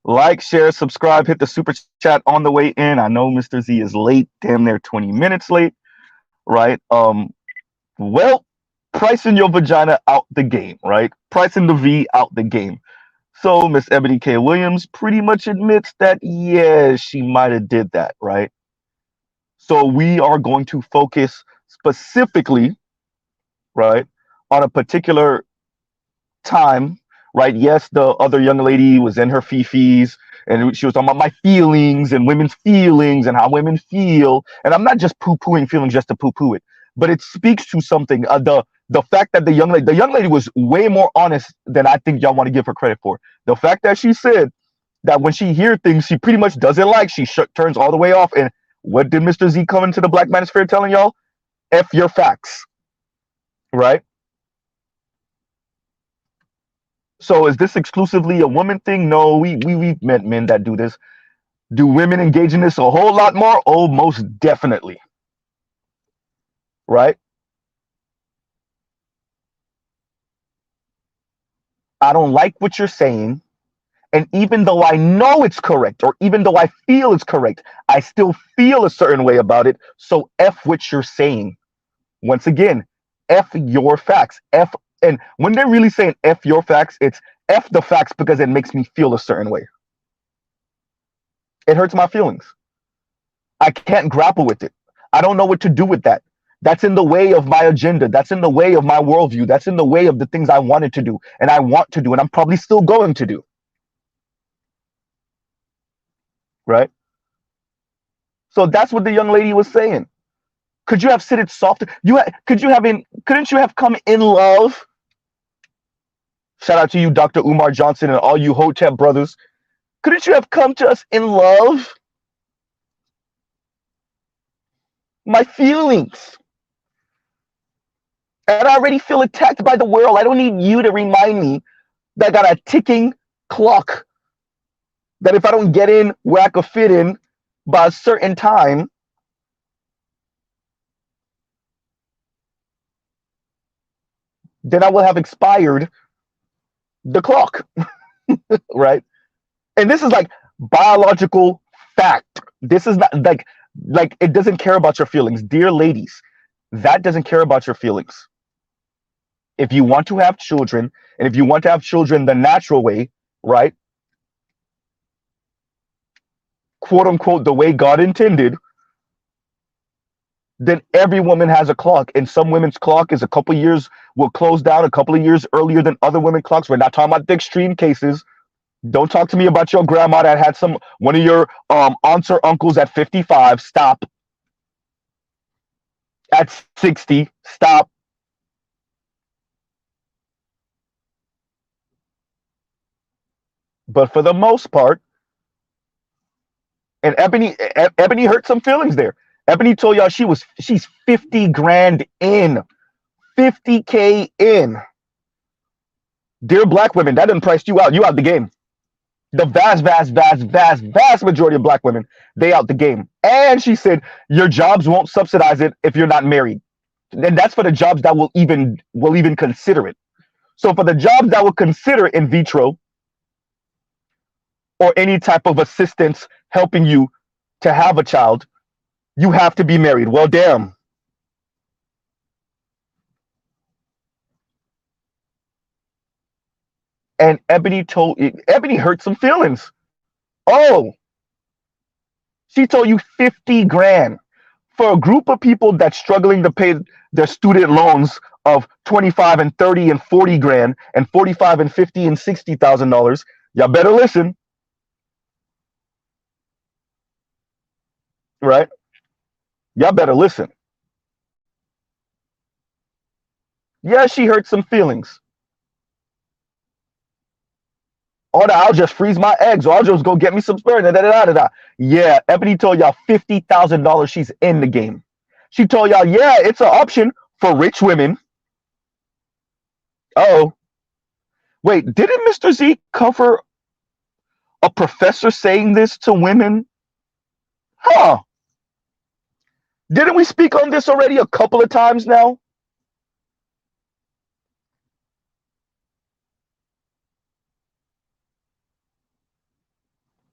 Like, share, subscribe, hit the super chat on the way in. I know Mr. Z is late, damn near 20 minutes late, right? Well, pricing your vagina out the game, right? Pricing the V out the game. So Miss Ebony K. Williams pretty much admits that, yeah, she might have did that, right? So we are going to focus specifically, right, on a particular time, right? Yes, the other young lady was in her fifis and she was talking about my feelings and women's feelings and how women feel. And I'm not just poo-pooing feelings just to poo-poo it, but it speaks to something. The fact that the young lady was way more honest than I think y'all want to give her credit for. The fact that she said that when she hears things she pretty much doesn't like, she turns all the way off. And what did Mr. Z come into the Black Manosphere telling y'all? F your facts, right? So is this exclusively a woman thing? No, we've met men that do this. Do women engage in this a whole lot more? Oh, most definitely. Right? I don't like what you're saying. And even though I know it's correct, or even though I feel it's correct, I still feel a certain way about it. So F what you're saying. Once again, F your facts. And when they're really saying F your facts, it's F the facts because it makes me feel a certain way. It hurts my feelings. I can't grapple with it. I don't know what to do with that. That's in the way of my agenda. That's in the way of my worldview. That's in the way of the things I wanted to do and I want to do and I'm probably still going to do. Right? So that's what the young lady was saying. Could you have said it softer? Couldn't you have come in love? Shout out to you, Dr. Umar Johnson, and all you Hotep brothers. Couldn't you have come to us in love? My feelings. And I already feel attacked by the world. I don't need you to remind me that I got a ticking clock. That if I don't get in where I could fit in by a certain time, then I will have expired the clock. Right? And this is like biological fact. This is not like it doesn't care about your feelings. Dear ladies, that doesn't care about your feelings. If you want to have children, and if you want to have children the natural way, right? Quote unquote, the way God intended, then every woman has a clock. And some women's clock is a couple years, will close down a couple of years earlier than other women's clocks. We're not talking about the extreme cases. Don't talk to me about your grandma that had one of your aunts or uncles at 55. Stop. At 60. Stop. But for the most part, and Ebony hurt some feelings there. Ebony told y'all she's 50 grand in. 50K in. Dear black women, that didn't price you out. You out the game. The vast majority of black women, they out the game. And she said, your jobs won't subsidize it if you're not married. And that's for the jobs that will even consider it. So for the jobs that will consider in vitro or any type of assistance helping you to have a child, you have to be married. Well, damn. And Ebony hurt some feelings. Oh, she told you 50 grand for a group of people that's struggling to pay their student loans of 25 and 30 and 40 grand and 45 and 50 and $60,000. Y'all better listen. Right? Y'all better listen. Yeah, she hurt some feelings. Or I'll just freeze my eggs, or I'll just go get me some sperm. Yeah, Ebony told y'all $50,000 she's in the game. She told y'all, yeah, it's an option for rich women. Oh. Wait, didn't Mr. Z cover a professor saying this to women? Huh. Didn't we speak on this already a couple of times now?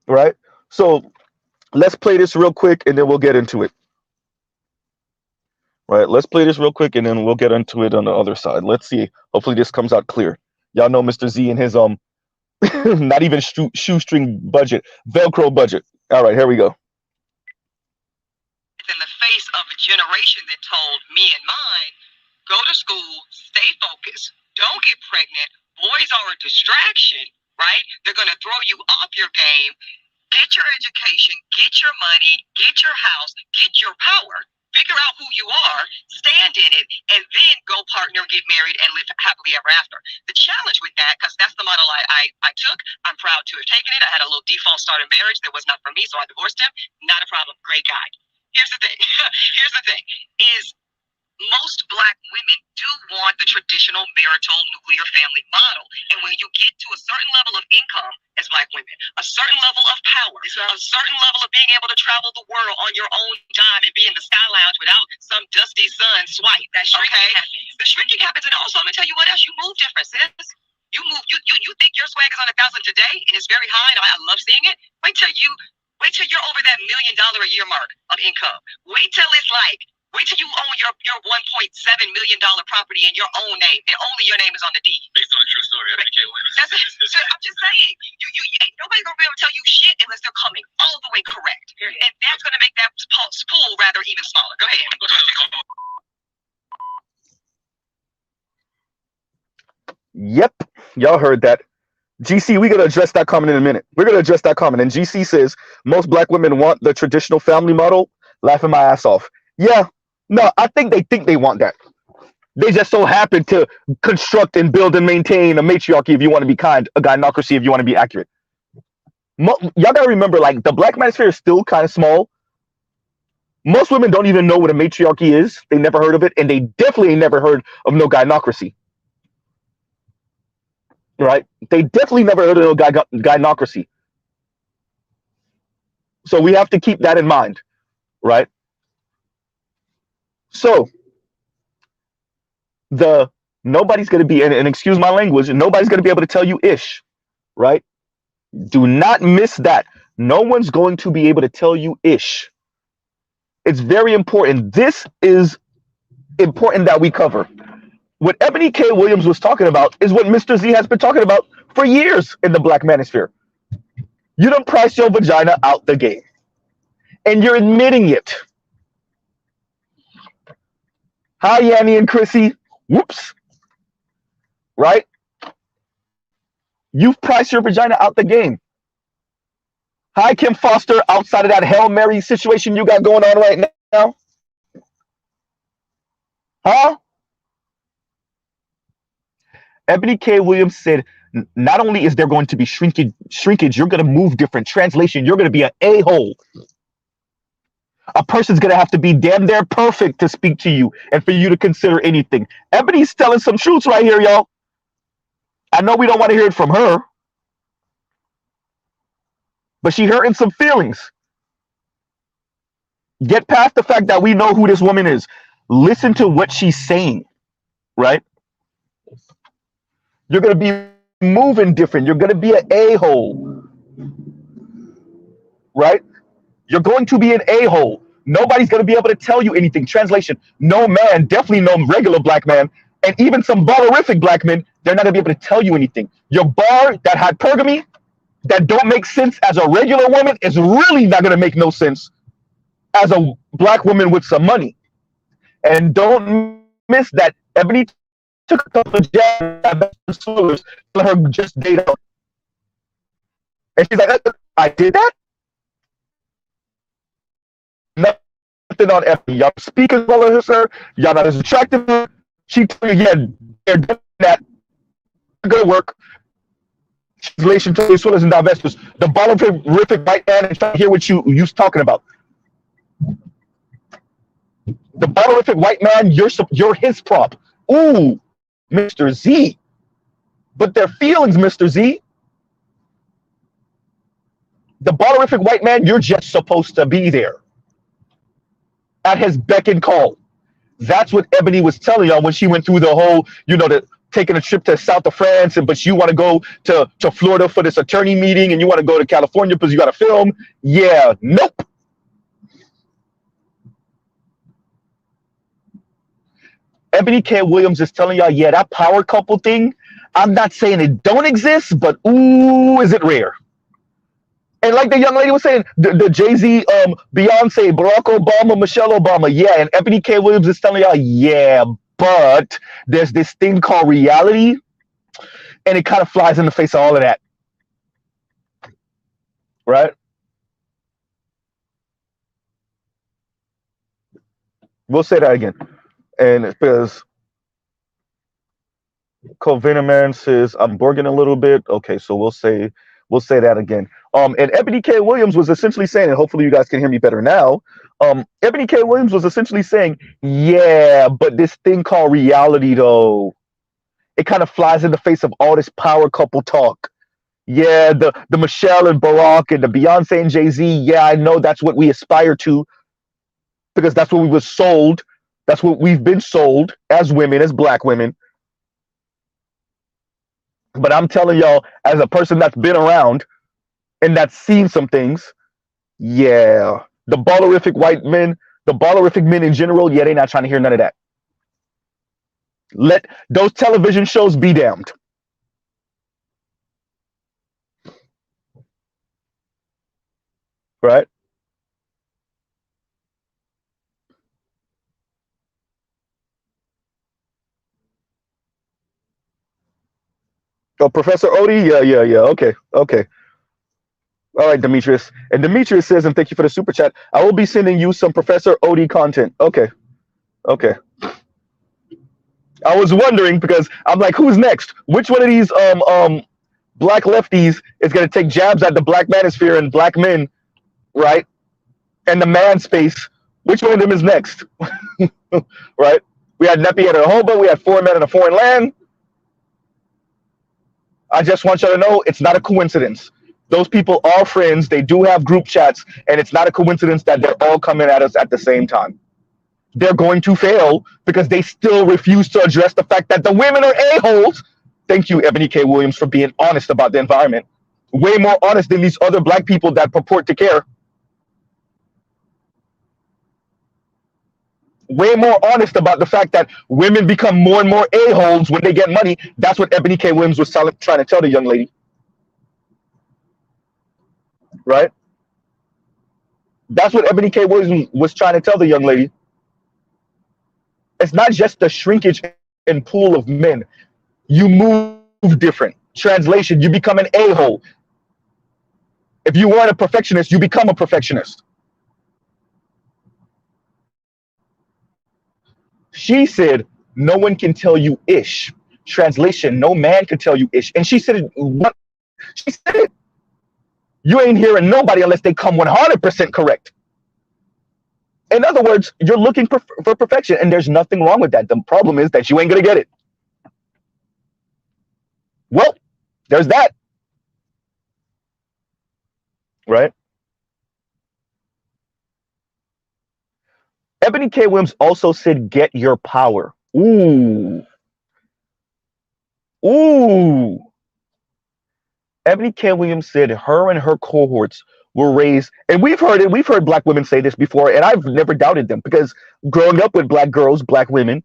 right? So let's play this real quick and then we'll get into it. Right, let's play this real quick and then we'll get into it on the other side. Let's see. Hopefully this comes out clear. Y'all know Mr. Z and his not even shoestring budget, Velcro budget. All right, here we go. In the face of a generation that told me and mine, go to school, stay focused, don't get pregnant, boys are a distraction, right? They're going to throw you off your game. Get your education, get your money, get your house, get your power. Figure out who you are, stand in it, and then go partner, get married, and live happily ever after. The challenge with that, because that's the model I took, I'm proud to have taken it. I had a little default start in marriage that was not for me, so I divorced him. Not a problem. Great guy. Here's the thing. Here's the thing. Is most Black women do want the traditional marital nuclear family model. And when you get to a certain level of income as Black women, a certain level of power, a certain level of being able to travel the world on your own dime and be in the Sky Lounge without some dusty sun swipe, that shrinking happens. The shrinking happens. And also, I'm going to tell you what else. You move different, sis. You move. You think your swag is on 1,000 today and it's very high and I love seeing it? Wait till you're over that $1 million a year mark of income. Wait till you own your $1.7 million property in your own name, and only your name is on the deed. Based on a true story, so I'm just saying, you ain't nobody gonna be able to tell you shit unless they're coming all the way correct, and that's gonna make that pool rather even smaller. Go ahead. Yep, y'all heard that. GC, we're gonna address that comment in a minute. We're gonna address that comment. And GC says most Black women want the traditional family model. Laughing my ass off. Yeah. No, I think they want that. They just so happen to construct and build and maintain a matriarchy if you want to be kind, a gynocracy if you want to be accurate. Y'all gotta remember, like, the Black manosphere is still kind of small. Most women don't even know what a matriarchy is. They never heard of it, and they definitely never heard of no gynocracy. Right? They definitely never heard of no gynocracy. So we have to keep that in mind, right? So nobody's going to be, and excuse my language, nobody's going to be able to tell you ish, right? Do not miss that. No one's going to be able to tell you ish. It's very important. This is important that we cover. What Ebony K. Williams was talking about is what Mr. Z has been talking about for years in the Black manosphere. You don't price your vagina out the game. And you're admitting it. Hi, Yanni and Chrissy. Whoops. Right? You've priced your vagina out the game. Hi, Kim Foster, outside of that Hail Mary situation you got going on right now. Huh? Ebony K. Williams said, not only is there going to be shrinkage, you're going to move different. Translation, you're going to be an a-hole. A person's going to have to be damn near perfect to speak to you and for you to consider anything. Ebony's telling some truths right here, y'all. I know we don't want to hear it from her, but she hurting some feelings. Get past the fact that we know who this woman is. Listen to what she's saying, right? You're going to be moving different. You're going to be an a-hole, right? You're going to be an a-hole. Nobody's going to be able to tell you anything. Translation, no man, definitely no regular Black man, and even some barbarific Black men, they're not going to be able to tell you anything. Your bar, that hypergamy, that don't make sense as a regular woman is really not going to make no sense as a Black woman with some money. And don't miss that Ebony took a couple of jabs at let her just date her. And she's like, I did that? Nothing on Ebony. Y'all speak as well as her. Y'all not as attractive. She told you, yeah, they're doing that. Good work. Translation to as well as in divestors. The barbarific white man is trying to hear what you're talking about. The barbarific white man, you're his prop. Ooh, Mr. Z. But their feelings, Mr. Z. The barbarific white man, you're just supposed to be there. At his beck and call. That's what Ebony was telling y'all when she went through the whole, the taking a trip to south of France, but you want to go to Florida for this attorney meeting, and you want to go to California because you got to film. Yeah, nope. Ebony K. Williams is telling y'all, yeah, that power couple thing, I'm not saying it don't exist, but ooh, is it rare. And like the young lady was saying, the Jay-Z, Beyonce, Barack Obama, Michelle Obama, yeah, and Ebony K. Williams is telling y'all, yeah, but there's this thing called reality, and it kind of flies in the face of all of that, right? We'll say that again. And because Covinaman says I'm borging a little bit. Okay, so we'll say that again. And Ebony K. Williams was essentially saying, and hopefully you guys can hear me better now. Ebony K. Williams was essentially saying, yeah, but this thing called reality, though, it kind of flies in the face of all this power couple talk. Yeah, the Michelle and Barack and the Beyonce and Jay-Z. Yeah, I know that's what we aspire to because that's what we were sold. That's what we've been sold as women, as black women. But I'm telling y'all, as a person that's been around and that's seen some things, yeah, the ballerific white men, the ballerific men in general, yeah, they're not trying to hear none of that. Let those television shows be damned. Right? Oh, Professor Odie? Yeah. Okay. All right, Demetrius. And Demetrius says, and thank you for the super chat, I will be sending you some Professor Odie content. Okay. I was wondering because I'm like, who's next? Which one of these black lefties is going to take jabs at the black manosphere and black men, right? And the man space. Which one of them is next? Right? We had Nepi at a hobo. We had foreign men in a foreign land. I just want you to know it's not a coincidence. Those people are friends. They do have group chats, and it's not a coincidence that they're all coming at us at the same time. They're going to fail because they still refuse to address the fact that the women are a-holes. Thank you, Ebony K. Williams, for being honest about the environment. Way more honest than these other black people that purport to care. Way more honest about the fact that women become more and more a-holes when they get money. That's what Ebony K. Williams was trying to tell the young lady. Right? That's what Ebony K. Williams was trying to tell the young lady. It's not just the shrinkage in pool of men. You move different. Translation, you become an a-hole. If you weren't a perfectionist, you become a perfectionist. She said, no one can tell you ish. Translation, no man can tell you ish. And she said it. She said it. You ain't hearing nobody unless they come 100% correct. In other words, you're looking for perfection, and there's nothing wrong with that. The problem is that you ain't going to get it. Well, there's that. Right? Ebony K. Williams also said, get your power. Ooh. Ebony K. Williams said her and her cohorts were raised, and we've heard black women say this before, and I've never doubted them because growing up with black girls, black women,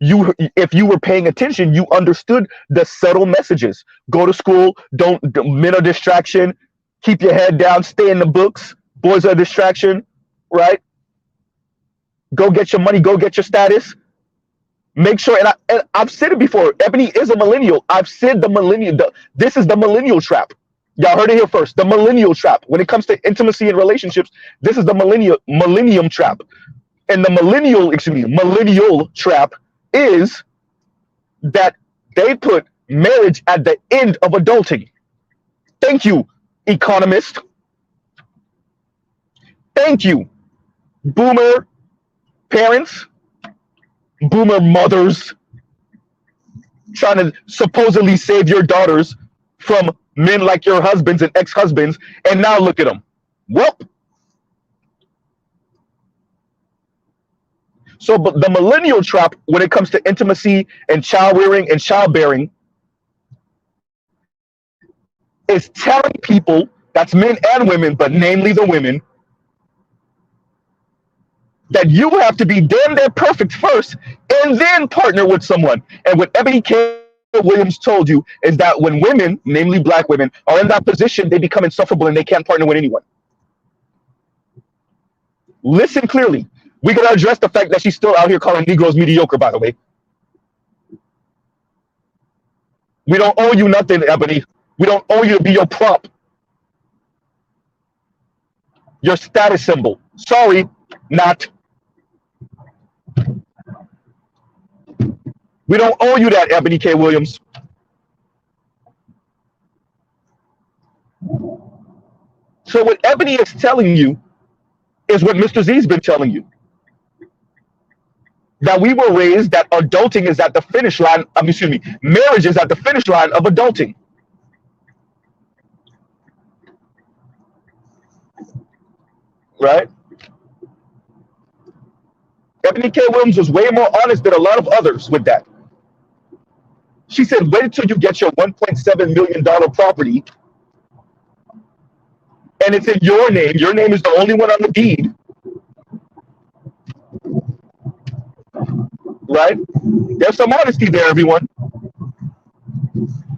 if you were paying attention, you understood the subtle messages. Go to school, men are distraction, keep your head down, stay in the books, boys are a distraction, right? Go get your money, go get your status. Make sure, and I've said it before, Ebony is a millennial. I've said the millennial, this is the millennial trap. Y'all heard it here first, the millennial trap. When it comes to intimacy and relationships, this is the millennium trap. And the millennial trap is that they put marriage at the end of adulting. Thank you, economist. Thank you, boomer parents, boomer mothers, trying to supposedly save your daughters from men like your husbands and ex-husbands, and now look at them. Well, So, but the millennial trap, when it comes to intimacy and child rearing and childbearing, is telling people, that's men and women, but namely the women, that you have to be damn near perfect first and then partner with someone. And what Ebony K. Williams told you is that when women, namely black women, are in that position, they become insufferable and they can't partner with anyone. Listen clearly. We gotta address the fact that she's still out here calling Negroes mediocre, by the way. We don't owe you nothing, Ebony. We don't owe you to be your prop, your status symbol. Sorry, not. We don't owe you that, Ebony K. Williams. So what Ebony is telling you is what Mr. Z's been telling you. That we were raised that adulting is at the finish line, marriage is at the finish line of adulting. Right? Ebony K. Williams was way more honest than a lot of others with that. She said, wait until you get your $1.7 million property and it's in your name. Your name is the only one on the deed. Right? There's some honesty there, everyone.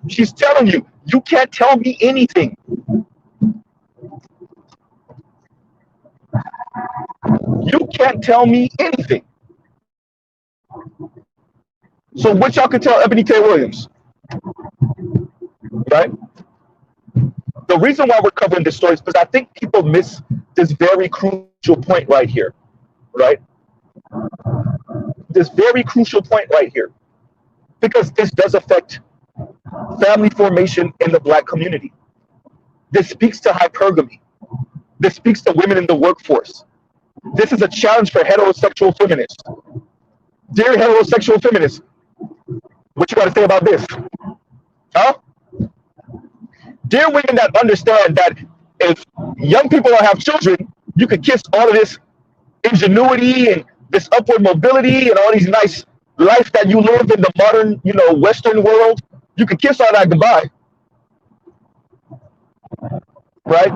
She's telling you, you can't tell me anything. You can't tell me anything. So what y'all can tell Ebony K. Williams? Right? The reason why we're covering this story is because I think people miss this very crucial point right here. Right? This very crucial point right here. Because this does affect family formation in the black community. This speaks to hypergamy. This speaks to women in the workforce. This is a challenge for heterosexual feminists. Dear heterosexual feminists, what you got to say about this? Huh? Dear women that understand that if young people don't have children, you could kiss all of this ingenuity and this upward mobility and all these nice life that you live in the modern, Western world. You could kiss all that goodbye. Right?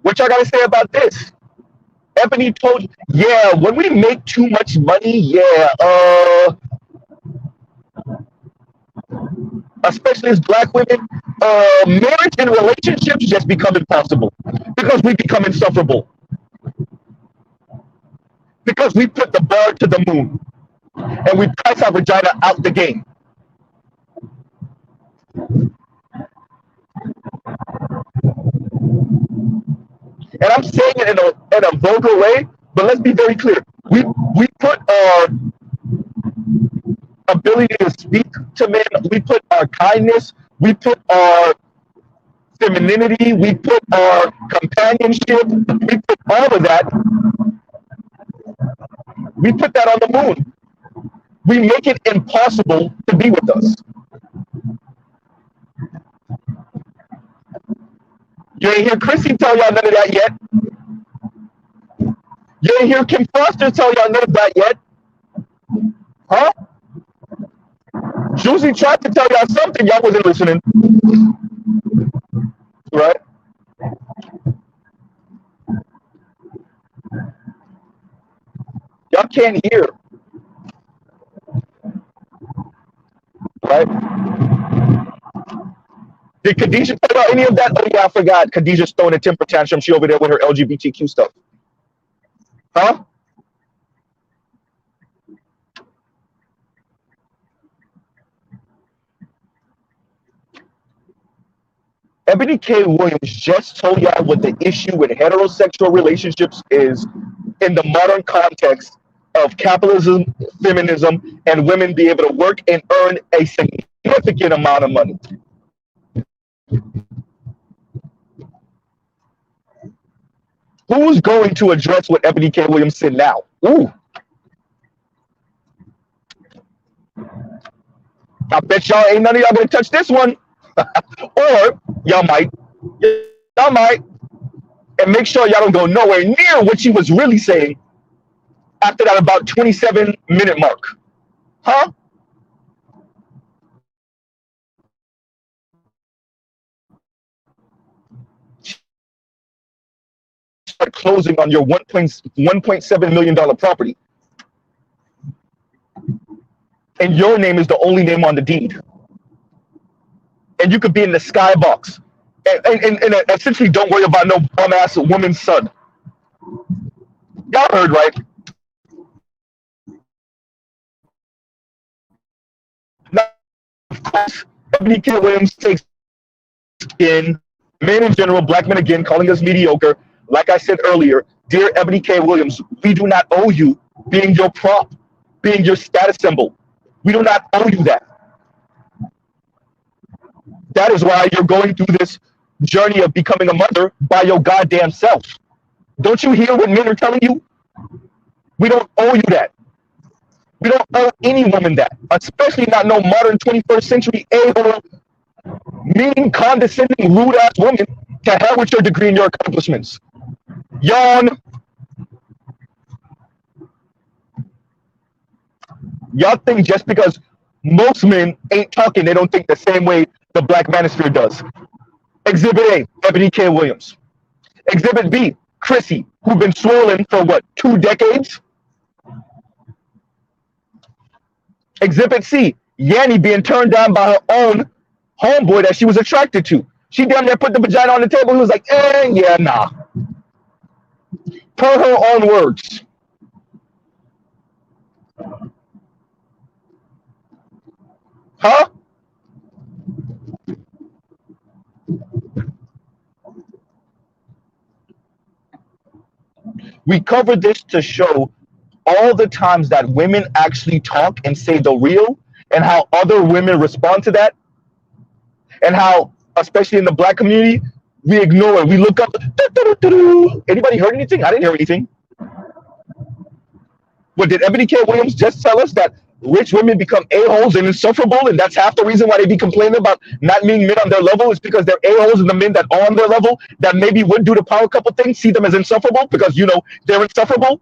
What y'all got to say about this? Ebony told you, yeah, when we make too much money, especially as black women, marriage and relationships just become impossible because we become insufferable. Because we put the bar to the moon and we price our vagina out the game. And I'm saying it in a vulgar way, but let's be very clear. We put our ability to speak to men, we put our kindness, we put our femininity, we put our companionship, we put all of that. We put that on the moon. We make it impossible to be with us. You ain't hear Chrissy tell y'all none of that yet. You ain't hear Kim Foster tell y'all none of that yet. Huh? Juicy tried to tell y'all something, y'all wasn't listening. Right? Y'all can't hear. Right? Did Khadijah talk about any of that? Oh yeah, I forgot. Khadijah's throwing a temper tantrum. She over there with her LGBTQ stuff. Huh? Ebony K. Williams just told y'all what the issue with heterosexual relationships is in the modern context of capitalism, feminism, and women be able to work and earn a significant amount of money. Who's going to address what Ebony K. Williams said now? Ooh. I bet y'all ain't none of y'all gonna touch this one. Or y'all might. Y'all might. And make sure y'all don't go nowhere near what she was really saying after that about 27-minute mark. Huh? Start closing on your $1.7 million property. And your name is the only name on the deed. And you could be in the skybox. And essentially don't worry about no bum ass woman's son. Y'all heard right. Now, of course, Ebony K. Williams takes in men in general, black men again, calling us mediocre. Like I said earlier, dear Ebony K. Williams, we do not owe you being your prop, being your status symbol. We do not owe you that. That is why you're going through this journey of becoming a mother by your goddamn self. Don't you hear what men are telling you? We don't owe you that. We don't owe any woman that, especially not no modern 21st century a-hole, mean, condescending, rude-ass woman. To hell with your degree and your accomplishments. Yawn. Y'all think just because most men ain't talking, they don't think the same way the black manosphere does. Exhibit A, Ebony K. Williams. Exhibit B, Chrissy, who've been swollen for what, 2 decades? Exhibit C, Yanni being turned down by her own homeboy that she was attracted to. She damn near put the vagina on the table. He was like, yeah, nah. Per her own words. Huh? We covered this to show all the times that women actually talk and say the real, and how other women respond to that, and how, especially in the black community, we ignore it. We look up. Anybody heard anything? I didn't hear anything. What did Ebony K. Williams just tell us? That rich women become a-holes and insufferable, and that's half the reason why they be complaining about not being men on their level, is because they're a-holes, and the men that are on their level that maybe would do the power couple things see them as insufferable because, you know, they're insufferable.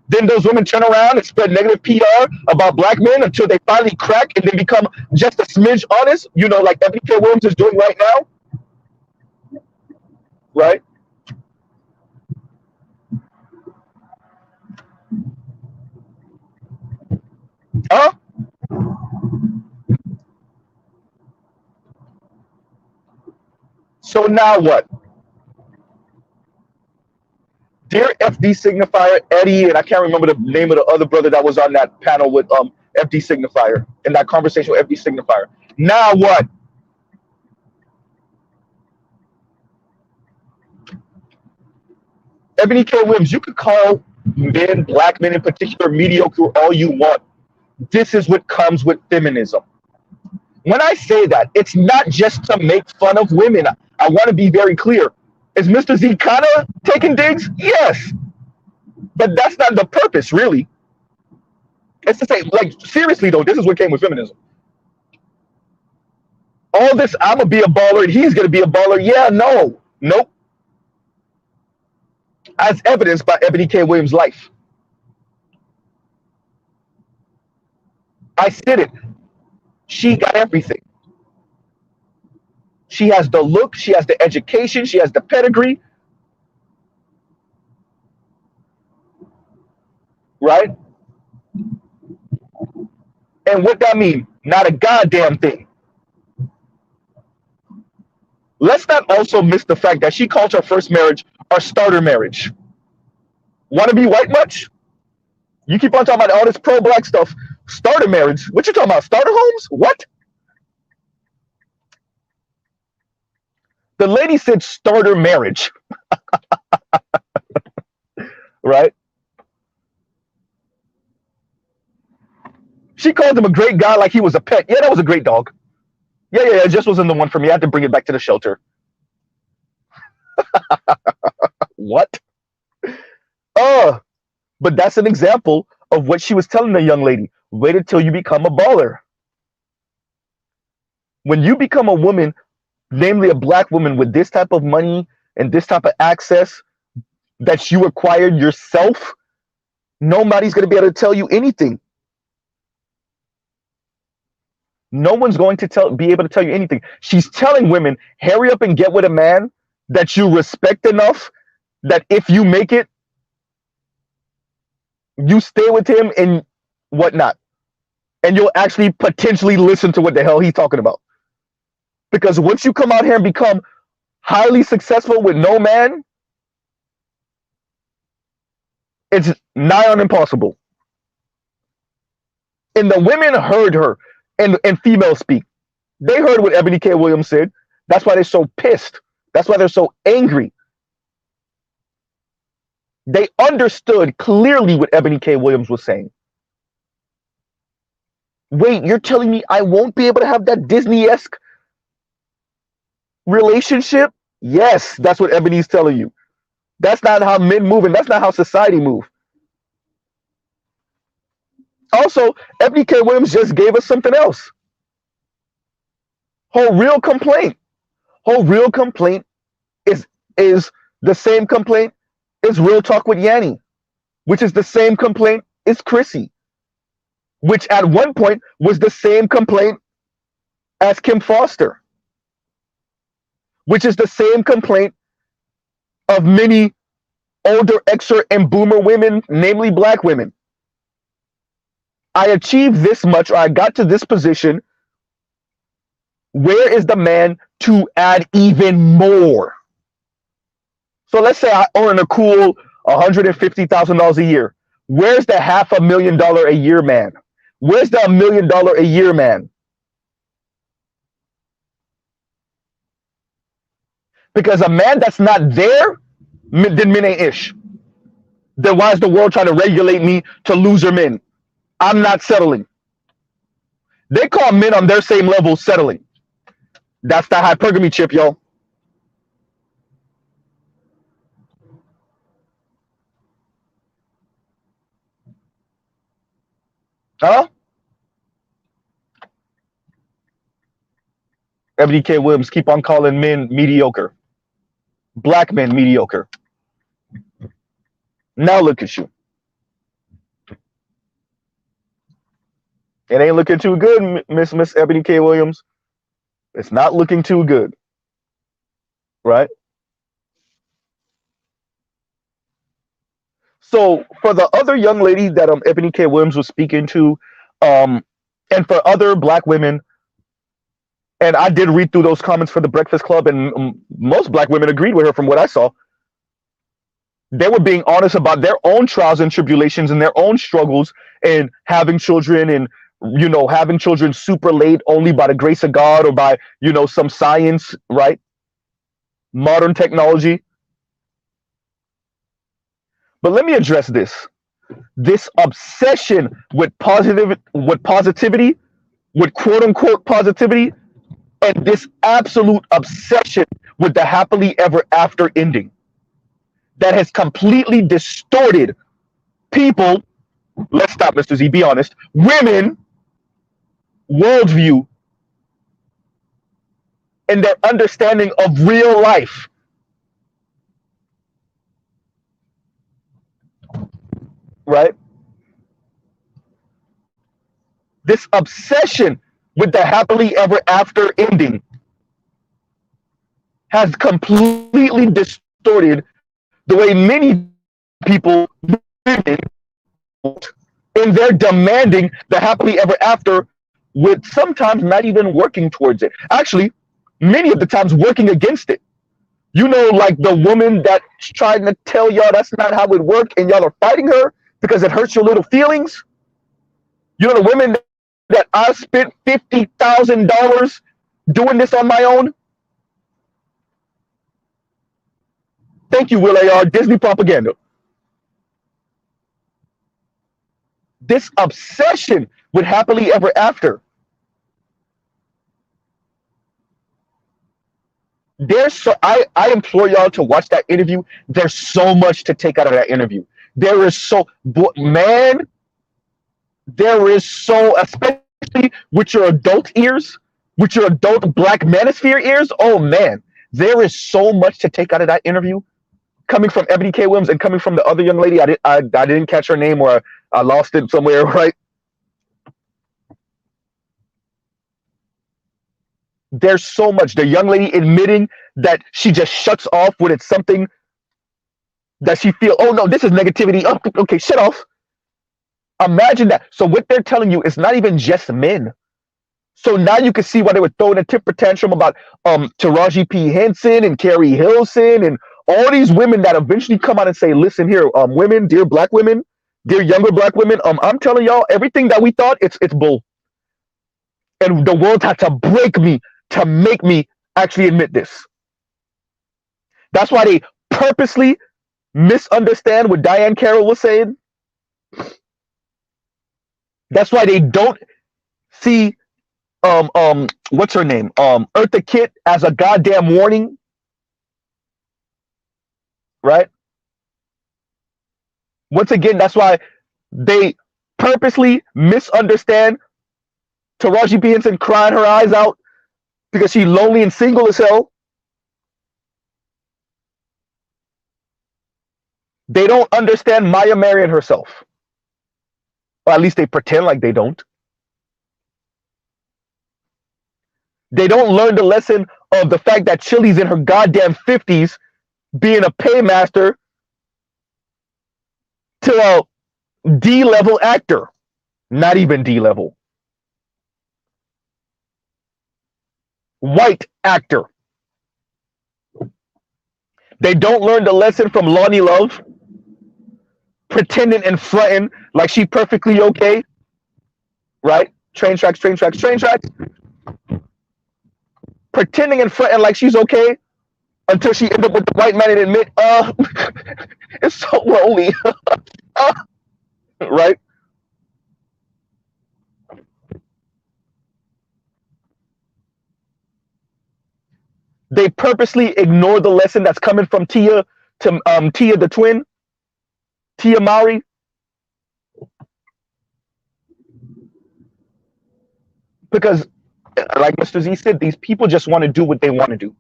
Then those women turn around and spread negative PR about black men until they finally crack and then become just a smidge honest, you know, like Ebony K. Williams is doing right now. Right? Huh? So now what? Dear FD Signifier, Eddie, and I can't remember the name of the other brother that was on that panel with FD Signifier, in that conversation with FD Signifier. Now what? Ebony K. Williams, you could call men, black men in particular, mediocre all you want. This is what comes with feminism. When I say that, it's not just to make fun of women. I want to be very clear. Is Mr. Z kind of taking digs? Yes. But that's not the purpose, really. It's to say, like, seriously, though, this is what came with feminism. All this, I'm going to be a baller and he's going to be a baller. Yeah, no. Nope. As evidenced by Ebony K. Williams' life. I said it. She got everything. She has the look, she has the education, she has the pedigree. Right? And what that mean? Not a goddamn thing. Let's not also miss the fact that she called her first marriage a starter marriage. Want to be white much? You keep on talking about all this pro-black stuff. Starter marriage? What you talking about? Starter homes? What? The lady said starter marriage. Right? She called him a great guy like he was a pet. Yeah, that was a great dog. Yeah, it just wasn't the one for me. I had to bring it back to the shelter. What? But that's an example of what she was telling the young lady. Wait until you become a baller. When you become a woman, namely a black woman with this type of money and this type of access that you acquired yourself, nobody's going to be able to tell you anything. No one's going to be able to tell you anything. She's telling women, hurry up and get with a man that you respect enough that if you make it, you stay with him and whatnot. And you'll actually potentially listen to what the hell he's talking about. Because once you come out here and become highly successful with no man, it's nigh on impossible. And the women heard her and female speak. They heard what Ebony K. Williams said. That's why they're so pissed. That's why they're so angry. They understood clearly what Ebony K. Williams was saying. Wait, you're telling me I won't be able to have that Disney-esque relationship? Yes, that's what Ebony's telling you. That's not how men move, and that's not how society move. Also, Ebony K. Williams just gave us something else. Her real complaint is the same complaint as Real Talk with Yanni, which is the same complaint as Chrissy, which at one point was the same complaint as Kim Foster, which is the same complaint of many older Xer and boomer women, namely black women. I achieved this much, or I got to this position. Where is the man to add even more? So let's say I earn a cool $150,000 a year. Where's the $500,000 a year man? Where's the $1 million a year man? Because a man that's not there, then men ain't ish. Then why is the world trying to regulate me to loser men? I'm not settling. They call men on their same level settling. That's the hypergamy chip, y'all. Huh? Ebony K. Williams, keep on calling men mediocre. Black men mediocre. Now look at you. It ain't looking too good, Miss Ebony K. Williams. It's not looking too good. Right? So for the other young lady that Ebony K. Williams was speaking to, and for other black women, and I did read through those comments for the Breakfast Club, and most black women agreed with her from what I saw. They were being honest about their own trials and tribulations and their own struggles and having children and, you know, having children super late only by the grace of God or by, you know, some science, right? Modern technology. But let me address this obsession with positivity, with quote unquote positivity, and this absolute obsession with the happily ever after ending that has completely distorted people. Let's stop, Mr. Z, be honest. Women worldview and their understanding of real life. Right? This obsession with the happily ever after ending has completely distorted the way many people women, and they're demanding the happily ever after with sometimes not even working towards it. Actually, many of the times working against it. You know, like the woman that's trying to tell y'all that's not how it works and y'all are fighting her because it hurts your little feelings. You know, the women that I spent $50,000 doing this on my own. Thank you, Will A.R. Disney propaganda. This obsession with happily ever after. I implore y'all to watch that interview. There's so much to take out of that interview. There is so, man, there is so, especially with your adult ears, with your adult black manosphere ears, oh man, There is so much to take out of that interview, coming from Ebony K. Williams and coming from the other young lady. I didn't catch her name, or I lost it somewhere, right? There's so much. The young lady admitting that she just shuts off when it's something that she feel, oh no, this is negativity. Oh, okay, shut off. Imagine that. So what they're telling you is not even just men. So now you can see why they were throwing a temper tantrum about Taraji P. Henson and Carrie Hilson and all these women that eventually come out and say, listen here, women, dear black women, dear younger black women, I'm telling y'all, everything that we thought, it's bull. And the world had to break me to make me actually admit this. That's why they purposely misunderstand what Diane Carroll was saying. That's why they don't see what's her name? Eartha Kitt as a goddamn warning. Right? Once again, that's why they purposely misunderstand Taraji P. Henson crying her eyes out because she's lonely and single as hell. They don't understand Maya Marian herself. Or at least they pretend like they don't. They don't learn the lesson of the fact that Chili's in her goddamn 50s being a paymaster to a D-level actor. Not even D-level. White actor. They don't learn the lesson from Lonnie Love, pretending and fronting like she perfectly okay, right? Train tracks, train tracks, train tracks. Pretending and fronting like she's okay until she ends up with the white man and admit, it's so lonely, right? They purposely ignore the lesson that's coming from Tia to Tia the twin, Tia Mowry. Because, like Mr. Z said, these people just want to do what they want to do.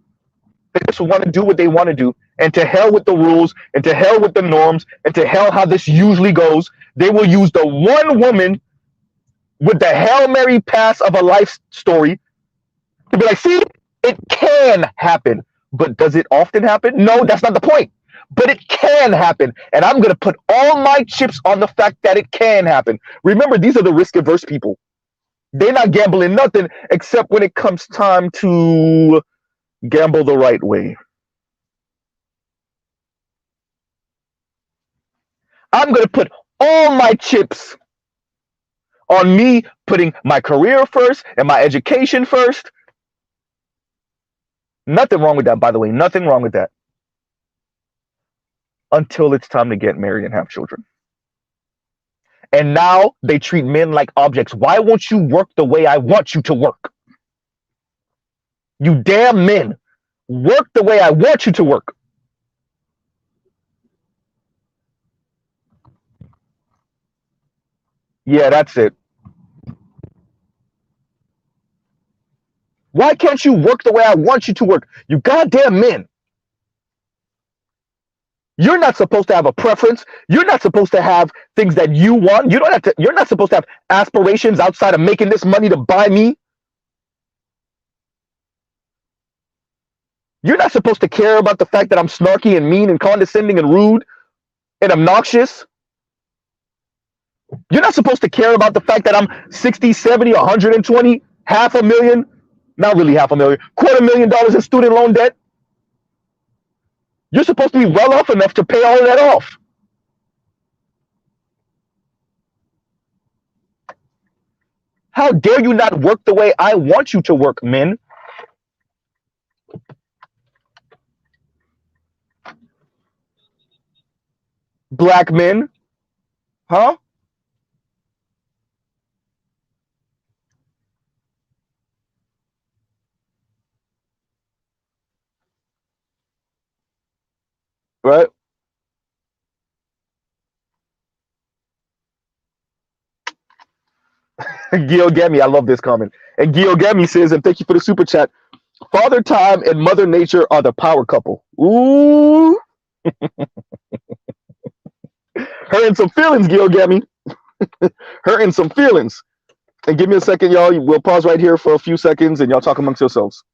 They just want to do what they want to do. And to hell with the rules, and to hell with the norms, and to hell how this usually goes. They will use the one woman with the Hail Mary pass of a life story to be like, see, it can happen. But does it often happen? No, that's not the point. But it can happen. And I'm going to put all my chips on the fact that it can happen. Remember, these are the risk-averse people. They're not gambling nothing except when it comes time to gamble the right way. I'm going to put all my chips on me putting my career first and my education first. Nothing wrong with that, by the way. Nothing wrong with that. Until it's time to get married and have children. And now they treat men like objects. Why won't you work the way I want you to work? You damn men. Work the way I want you to work. Yeah, that's it. Why can't you work the way I want you to work? You goddamn men. You're not supposed to have a preference. You're not supposed to have things that you want. You don't have to. You're not supposed to have aspirations outside of making this money to buy me. You're not supposed to care about the fact that I'm snarky and mean and condescending and rude and obnoxious. You're not supposed to care about the fact that I'm 60, 70, 120, $500,000, not really $500,000, $250,000 in student loan debt. You're supposed to be well off enough to pay all of that off. How dare you not work the way I want you to work, men? Black men? Huh? Right? Gil Gami, I love this comment. And Gil Gami says, and thank you for the super chat, Father Time and Mother Nature are the power couple. Ooh, her and some feelings, Gilgamy. Her and some feelings. And give me a second, y'all. We'll pause right here for a few seconds, and y'all talk amongst yourselves.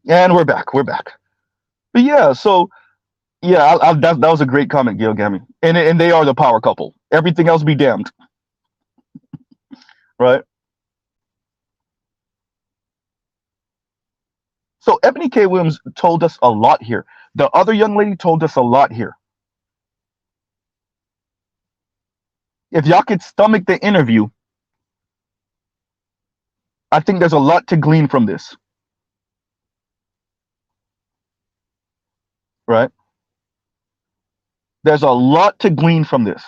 And we're back. We're back. But yeah, so yeah, that was a great comment, Gilgamy. And they are the power couple. Everything else be damned, right? So Ebony K. Williams told us a lot here. The other young lady told us a lot here. If y'all could stomach the interview, I think there's a lot to glean from this, right? There's a lot to glean from this.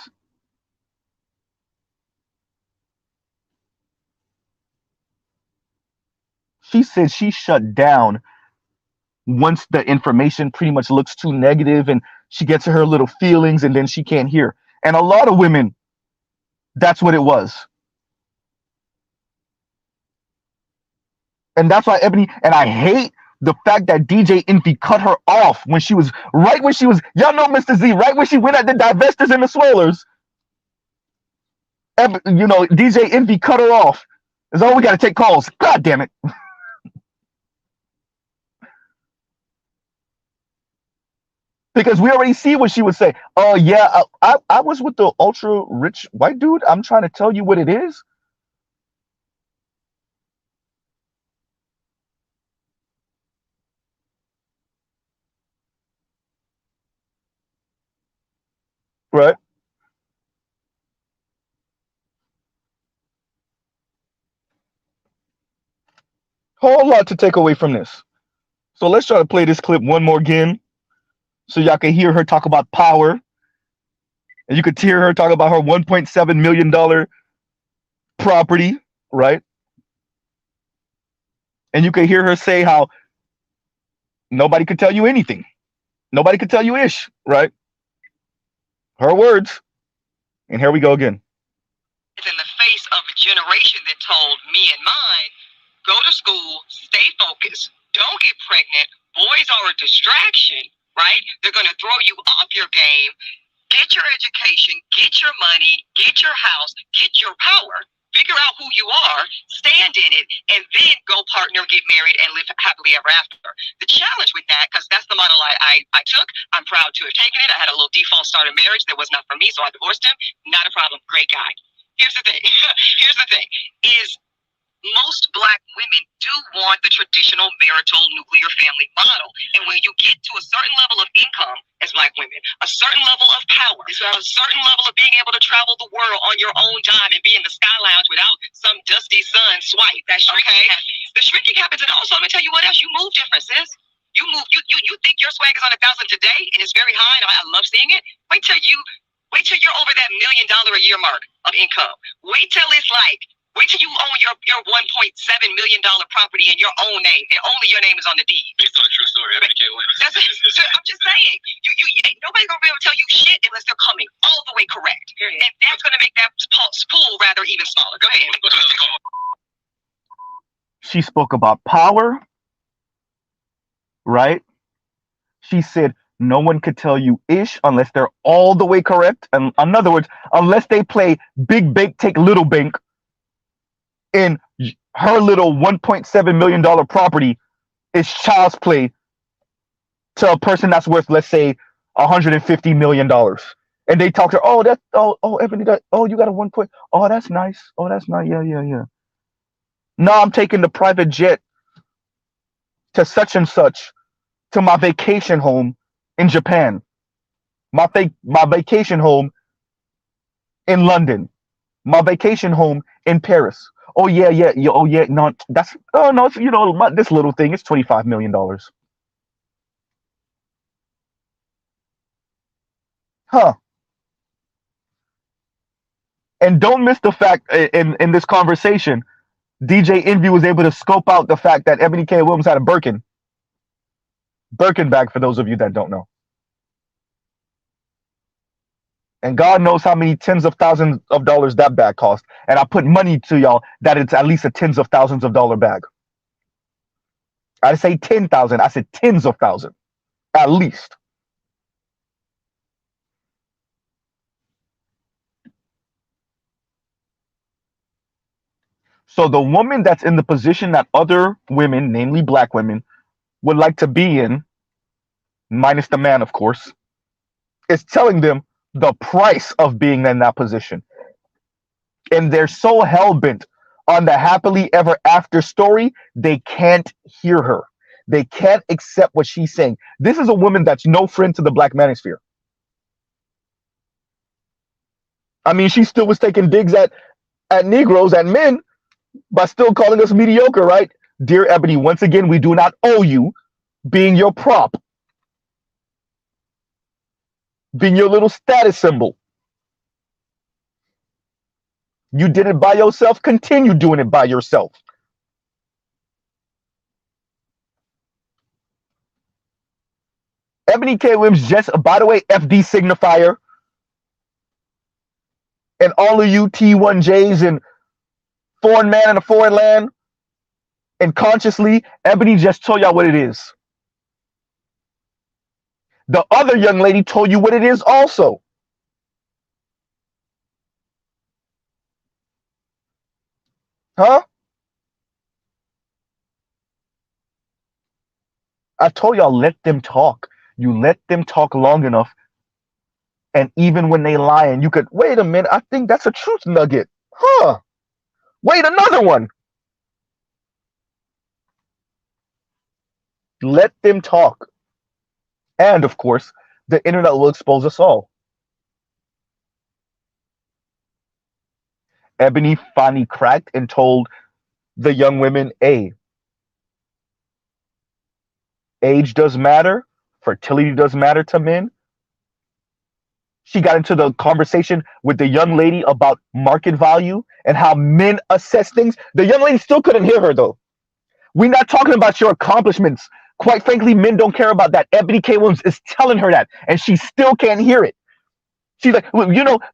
She said she shut down once the information pretty much looks too negative and she gets her little feelings and then she can't hear. And a lot of women, that's what it was. And that's why Ebony, and I hate the fact that DJ Envy cut her off when she was, y'all know Mr. Z, right when she went at the divestors and the swellers. You know, DJ Envy cut her off. It's all we got to take calls. God damn it. Because we already see what she would say. Oh, yeah, I was with the ultra rich white dude. I'm trying to tell you what it is. Right. Whole lot to take away from this. So let's try to play this clip one more again so y'all can hear her talk about power. And you could hear her talk about her $1.7 million property, right? And you could hear her say how nobody could tell you anything. Nobody could tell you ish, right? Her words. And here we go again. It's in the face of a generation that told me and mine, go to school, stay focused, don't get pregnant, boys are a distraction, right? They're going to throw you off your game. Get your education, get your money, get your house, get your power, figure out who you are, stand in it, and then go partner, get married, and live happily ever after. The challenge with that, because that's the model I took, I'm proud to have taken it. I had a little default start of marriage that was not for me, so I divorced him. Not a problem. Great guy. Here's the thing. Is most Black women do want the traditional marital nuclear family model. And when you get to a certain level of income as Black women, a certain level of power, a certain level of being able to travel the world on your own dime and be in the Sky Lounge without some dusty sun swipe. That's okay. The shrinking happens. And also, let me tell you what else. You move different, sis. You move. You think your swag is on 1,000 today and it's very high and I love seeing it. Wait till you're over that $1 million a year mark of income. Wait till you own your $1.7 million property in your own name, and only your name is on the deed. Based on a true story, I'm just saying, nobody's gonna be able to tell you shit unless they're coming all the way correct, and that's gonna make that pool rather even smaller. Go ahead. She spoke about power, right? She said No one could tell you ish unless they're all the way correct. And in other words, unless they play big bank take little bank in her little $1.7 million property is child's play to a person that's worth, let's say, $150 million. And they talk to her, oh, that's Ebony, you got a 1 point. Oh, that's nice. Oh, that's nice. Yeah, yeah, yeah. No, I'm taking the private jet to such and such to my vacation home in Japan. My vacation home in London. My vacation home in Paris. Oh yeah, yeah, yeah. Oh yeah, no, that's no, it's, this little thing. It's $25 million. Huh? And don't miss the fact in this conversation, DJ Envy was able to scope out the fact that Ebony K. Williams had a Birkin bag, for those of you that don't know. And God knows how many tens of thousands of dollars that bag cost. And I put money to y'all that it's at least a tens of thousands of dollar bag. I say 10,000. I said tens of thousands, at least. So the woman that's in the position that other women, namely black women, would like to be in, minus the man, of course, is telling them the price of being in that position. And they're so hell-bent on the happily ever after story, they can't hear her. They can't accept what she's saying. This is a woman that's no friend to the black manosphere. I mean, she still was taking digs at Negroes and men by still calling us mediocre, right? Dear Ebony, once again, we do not owe you being your prop, being your little status symbol. You did it by yourself, continue doing it by yourself. Ebony K. Williams, just, by the way, FD signifier. And all of you T1Js and foreign man in a foreign land, and consciously, Ebony just told y'all what it is. The other young lady told you what it is also. Huh? I told y'all, let them talk. You let them talk long enough, and even when they lie, and you could, wait a minute, I think that's a truth nugget. Huh? Wait, another one. Let them talk. And of course, the internet will expose us all. Ebony finally cracked and told the young women, hey, age does matter, fertility does matter to men. She got into the conversation with the young lady about market value and how men assess things. The young lady still couldn't hear her, though. We're not talking about your accomplishments. Quite frankly, men don't care about that. Ebony K. Williams is telling her that, and she still can't hear it. She's like, well,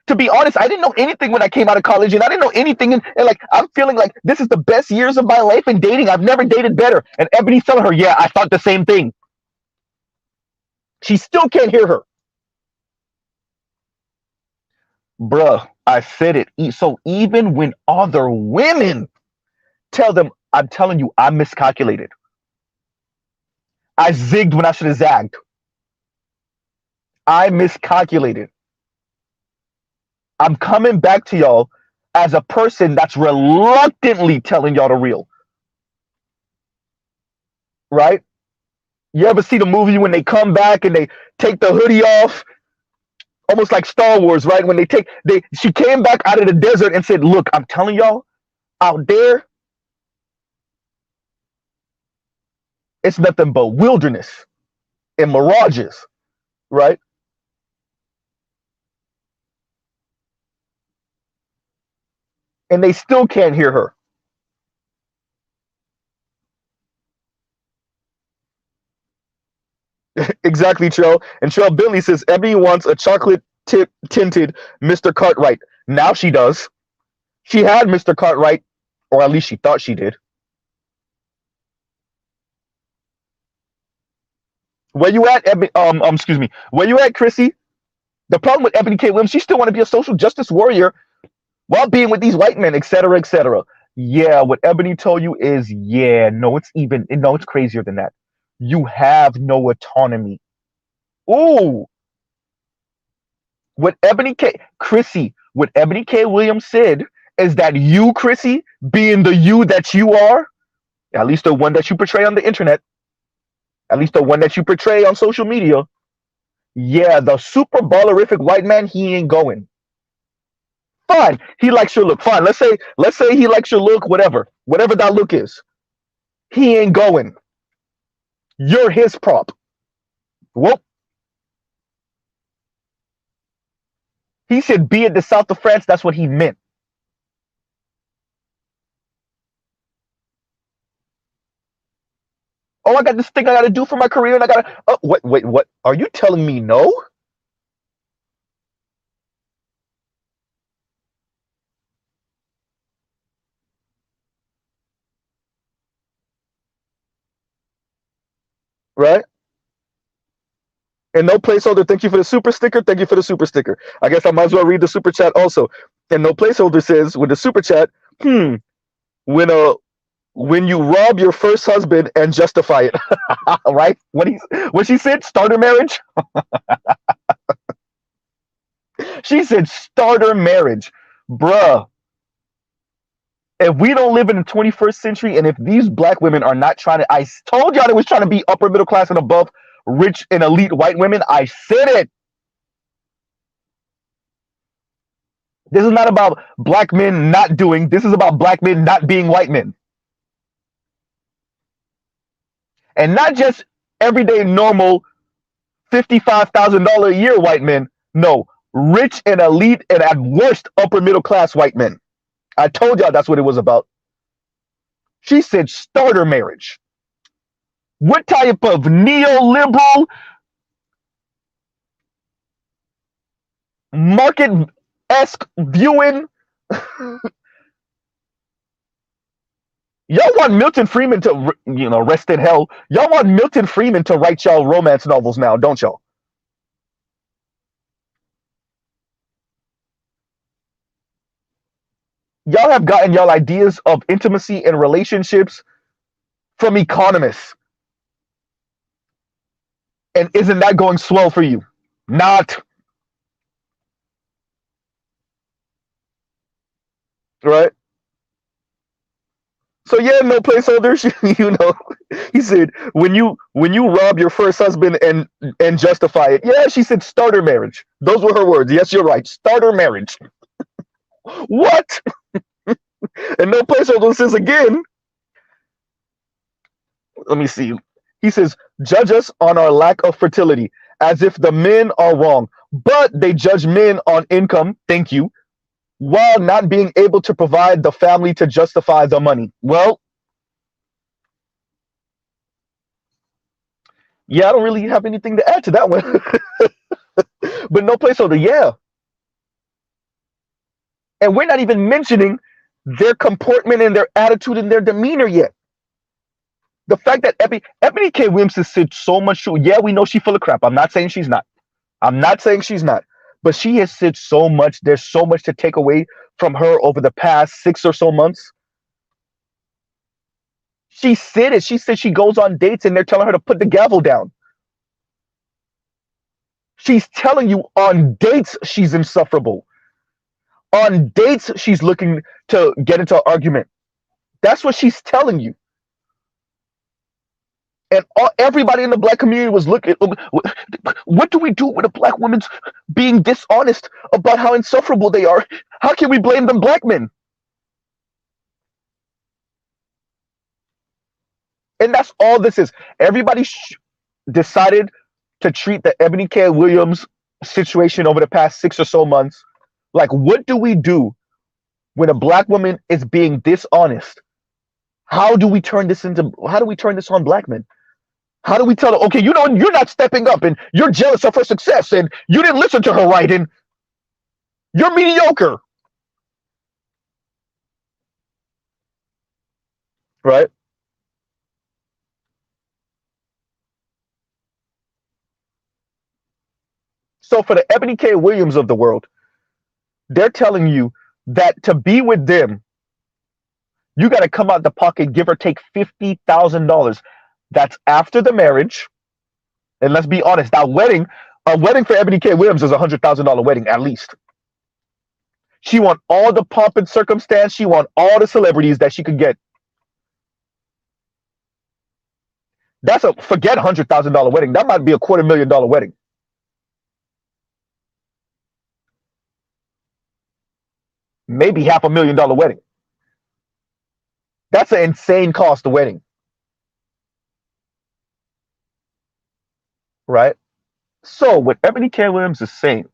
to be honest, I didn't know anything when I came out of college, and I didn't know anything. And like, I'm feeling like this is the best years of my life in dating. I've never dated better. And Ebony's telling her, yeah, I thought the same thing. She still can't hear her. Bruh, I said it. So even when other women tell them, I'm telling you, I miscalculated. I zigged when I should have zagged. I miscalculated. I'm coming back to y'all as a person that's reluctantly telling y'all the real. Right? You ever see the movie when they come back and they take the hoodie off? Almost like Star Wars, right? When she came back out of the desert and said, look, I'm telling y'all, out there, it's nothing but wilderness and mirages, right? And they still can't hear her. Exactly, Trell. And Trell Billy says, Ebony wants a chocolate tinted Mr. Cartwright. Now she does. She had Mr. Cartwright, or at least she thought she did. Where you at, excuse me. Where you at, Chrissy? The problem with Ebony K. Williams, she still want to be a social justice warrior while being with these white men, etc., etc. Yeah, what Ebony told you is, yeah, no, it's crazier than that. You have no autonomy. Ooh, what Ebony K. Williams said is that you, Chrissy, being the you that you are, at least the one that you portray on the internet, at least the one that you portray on social media, yeah, the super ballerific white man, he ain't going. Fine, he likes your look. Fine, let's say he likes your look, whatever that look is. He ain't going. You're his prop. Well, he said be it the south of France. That's what he meant. Oh, I got this thing I got to do for my career, and I got to. Oh, what? Are you telling me no? Right? And no placeholder. Thank you for the super sticker. Thank you for the super sticker. I guess I might as well read the super chat also. And no placeholder says with the super chat, when when you rob your first husband and justify it, right? When she said starter marriage, she said starter marriage, bruh. If we don't live in the 21st century, and if these black women are not trying to, I told y'all they was trying to be upper middle class and above, rich and elite white women. I said it. This is not about black men not doing. This is about black men not being white men, and not just everyday normal $55,000 a year white men. No, rich and elite and at worst upper middle class white men. I told y'all that's what it was about. She said starter marriage. What type of neoliberal market-esque viewing? Y'all want Milton Freeman to, rest in hell. Y'all want Milton Freeman to write y'all romance novels now, don't y'all? Y'all have gotten y'all ideas of intimacy and relationships from economists. And isn't that going swell for you? Not. Right? So yeah, no placeholders. He said when you rob your first husband and justify it. Yeah, she said starter marriage. Those were her words. Yes, you're right. Starter marriage. What? And no placeholder says again. Let me see. He says judge us on our lack of fertility, as if the men are wrong, but they judge men on income. Thank you. While not being able to provide the family to justify the money. Well, yeah, I don't really have anything to add to that one. But no placeholder, yeah. And we're not even mentioning their comportment and their attitude and their demeanor yet. The fact that Ebony K. Williams has said so much true. Yeah, we know she's full of crap. I'm not saying she's not. I'm not saying she's not. But she has said so much. There's so much to take away from her over the past 6 or so months. She said it. She said she goes on dates and they're telling her to put the gavel down. She's telling you on dates she's insufferable. On dates she's looking to get into an argument. That's what she's telling you. And everybody in the black community was looking. What do we do with a black woman's being dishonest about how insufferable they are? How can we blame them black men? And that's all this is. Everybody decided to treat the Ebony K. Williams situation over the past 6 or so months like, what do we do when a black woman is being dishonest? How do we turn this on black men? How do we tell her, okay, you're not stepping up and you're jealous of her success and you didn't listen to her right and you're mediocre, right? So for the Ebony K. Williams of the world, they're telling you that to be with them, you got to come out the pocket, give or take $50,000. That's after the marriage. And let's be honest, a wedding for Ebony K. Williams is $100,000 wedding at least. She want all the pomp and circumstance. She want all the celebrities that she could get. That's a forget $100,000 wedding. That might be a $250,000 wedding. Maybe $500,000 wedding. That's an insane cost of wedding. Right? So what Ebony K. Williams is saying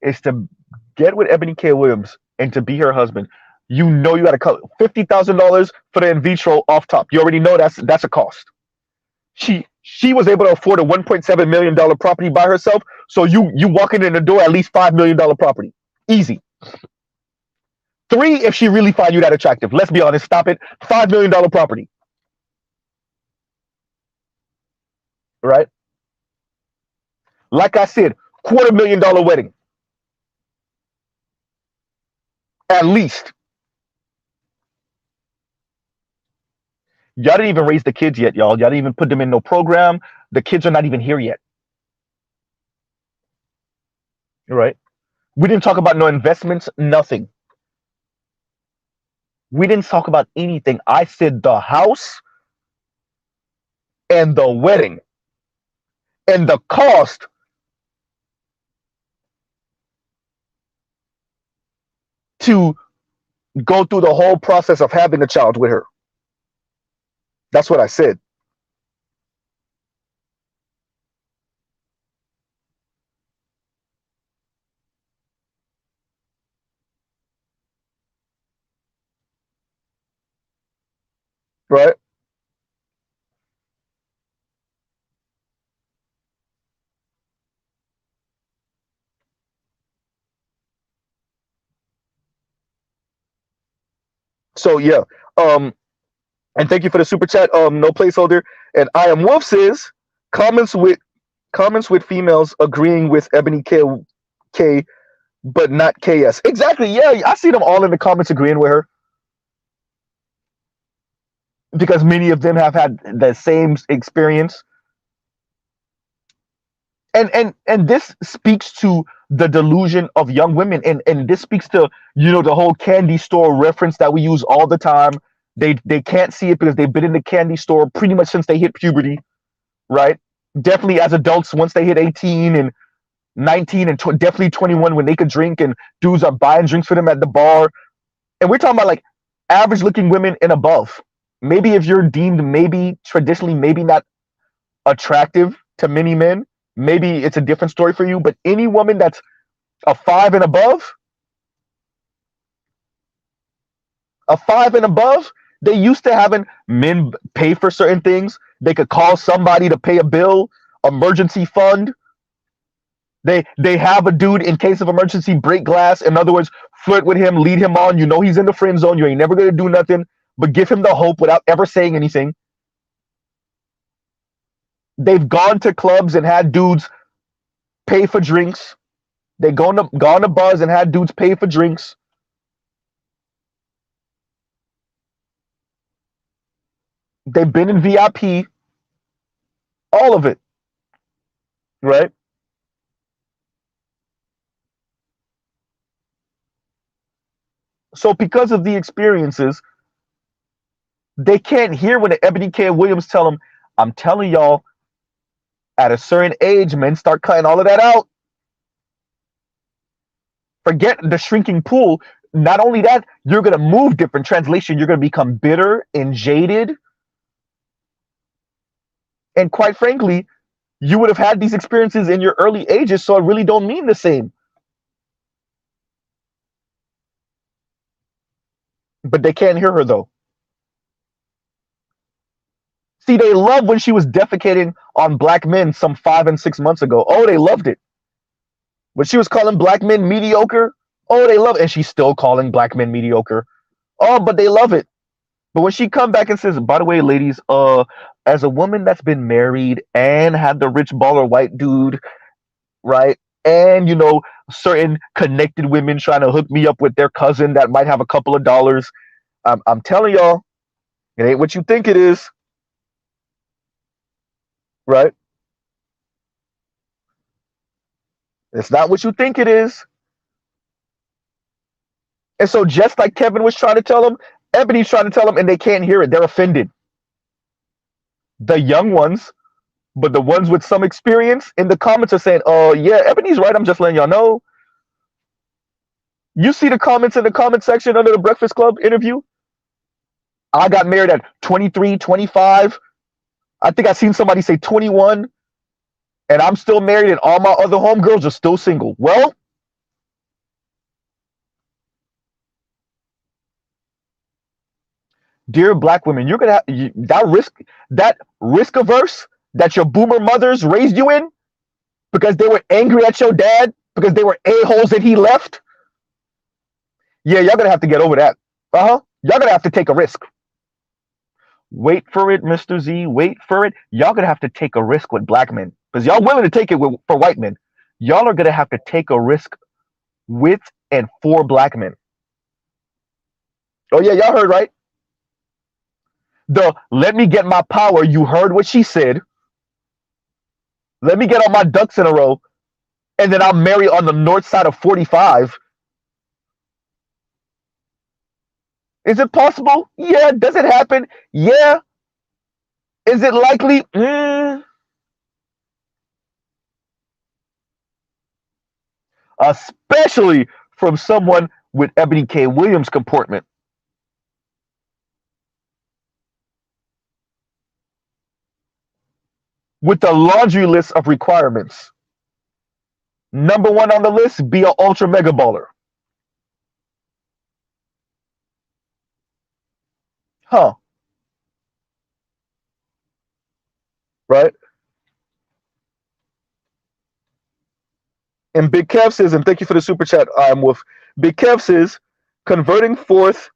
is to get with Ebony K. Williams and to be her husband, you know you got to cut $50,000 for the in vitro off top. You already know that's a cost. She was able to afford a $1.7 million property by herself. So you walking in the door at least $5 million property. Easy. 3, if she really find you that attractive. Let's be honest, stop it. $5 million property. Right? Like I said, $250,000 wedding. At least. Y'all didn't even raise the kids yet, y'all. Y'all didn't even put them in no program. The kids are not even here yet. Right? We didn't talk about no investments, nothing. We didn't talk about anything. I said the house and the wedding and the cost to go through the whole process of having a child with her. That's what I said. Right? So yeah. And thank you for the super chat. No placeholder. And I am Wolf says comments with females agreeing with Ebony K, but not KS. Exactly. Yeah, I see them all in the comments agreeing with her because many of them have had the same experience. And this speaks to the delusion of young women, and this speaks to the whole candy store reference that we use all the time. They can't see it because they've been in the candy store pretty much since they hit puberty, right? Definitely as adults once they hit 18 and 19 and definitely 21 when they could drink and dudes are buying drinks for them at the bar. And we're talking about like average looking women and above. Maybe if you're deemed maybe traditionally maybe not attractive to many men, maybe it's a different story for you, but any woman that's a 5 and above, they used to having men pay for certain things. They could call somebody to pay a bill, emergency fund. They have a dude in case of emergency break glass. In other words, flirt with him, lead him on. You know he's in the friend zone. You ain't never going to do nothing, but give him the hope without ever saying anything. They've gone to clubs and had dudes pay for drinks. They've gone to bars and had dudes pay for drinks. They've been in VIP. All of it. Right? So because of the experiences, they can't hear when the Ebony K. Williams tell them, I'm telling y'all, at a certain age, men start cutting all of that out. Forget the shrinking pool. Not only that, you're going to move different. Translation, you're going to become bitter and jaded. And quite frankly, you would have had these experiences in your early ages, so it really don't mean the same. But they can't hear her, though. See, they loved when she was defecating on black men some 5 and 6 months ago. Oh, they loved it. When she was calling black men mediocre, oh, they love it. And she's still calling black men mediocre. Oh, but they love it. But when she come back and says, by the way, ladies, as a woman that's been married and had the rich baller white dude, right? And certain connected women trying to hook me up with their cousin that might have a couple of dollars. I'm telling y'all, it ain't what you think it is, right? It's not what you think it is. And so just like Kevin was trying to tell them, Ebony's trying to tell them, and they can't hear it. They're offended. The young ones, but the ones with some experience in the comments are saying, oh, yeah, Ebony's right. I'm just letting y'all know. You see the comments in the comment section under the Breakfast Club interview? I got married at 23, 25. I think I seen somebody say 21. And I'm still married and all my other homegirls are still single. Well, dear black women, you're gonna have that risk averse that your boomer mothers raised you in because they were angry at your dad because they were a-holes that he left. Yeah, y'all gonna have to get over that. Y'all gonna have to take a risk. Wait for it, Mr. Z. Wait for it. Y'all gonna have to take a risk with black men because y'all willing to take it for white men. Y'all are gonna have to take a risk with and for black men. Oh yeah, y'all heard right. Let me get my power. You heard what she said. Let me get all my ducks in a row, and then I'll marry on the north side of 45. Is it possible? Yeah. Does it happen? Yeah. Is it likely? Especially from someone with Ebony K. Williams' comportment. With the laundry list of requirements. Number one on the list, be an ultra mega baller. Huh. Right? And Big Kev says, and thank you for the super chat. With Big Kev says, converting fourth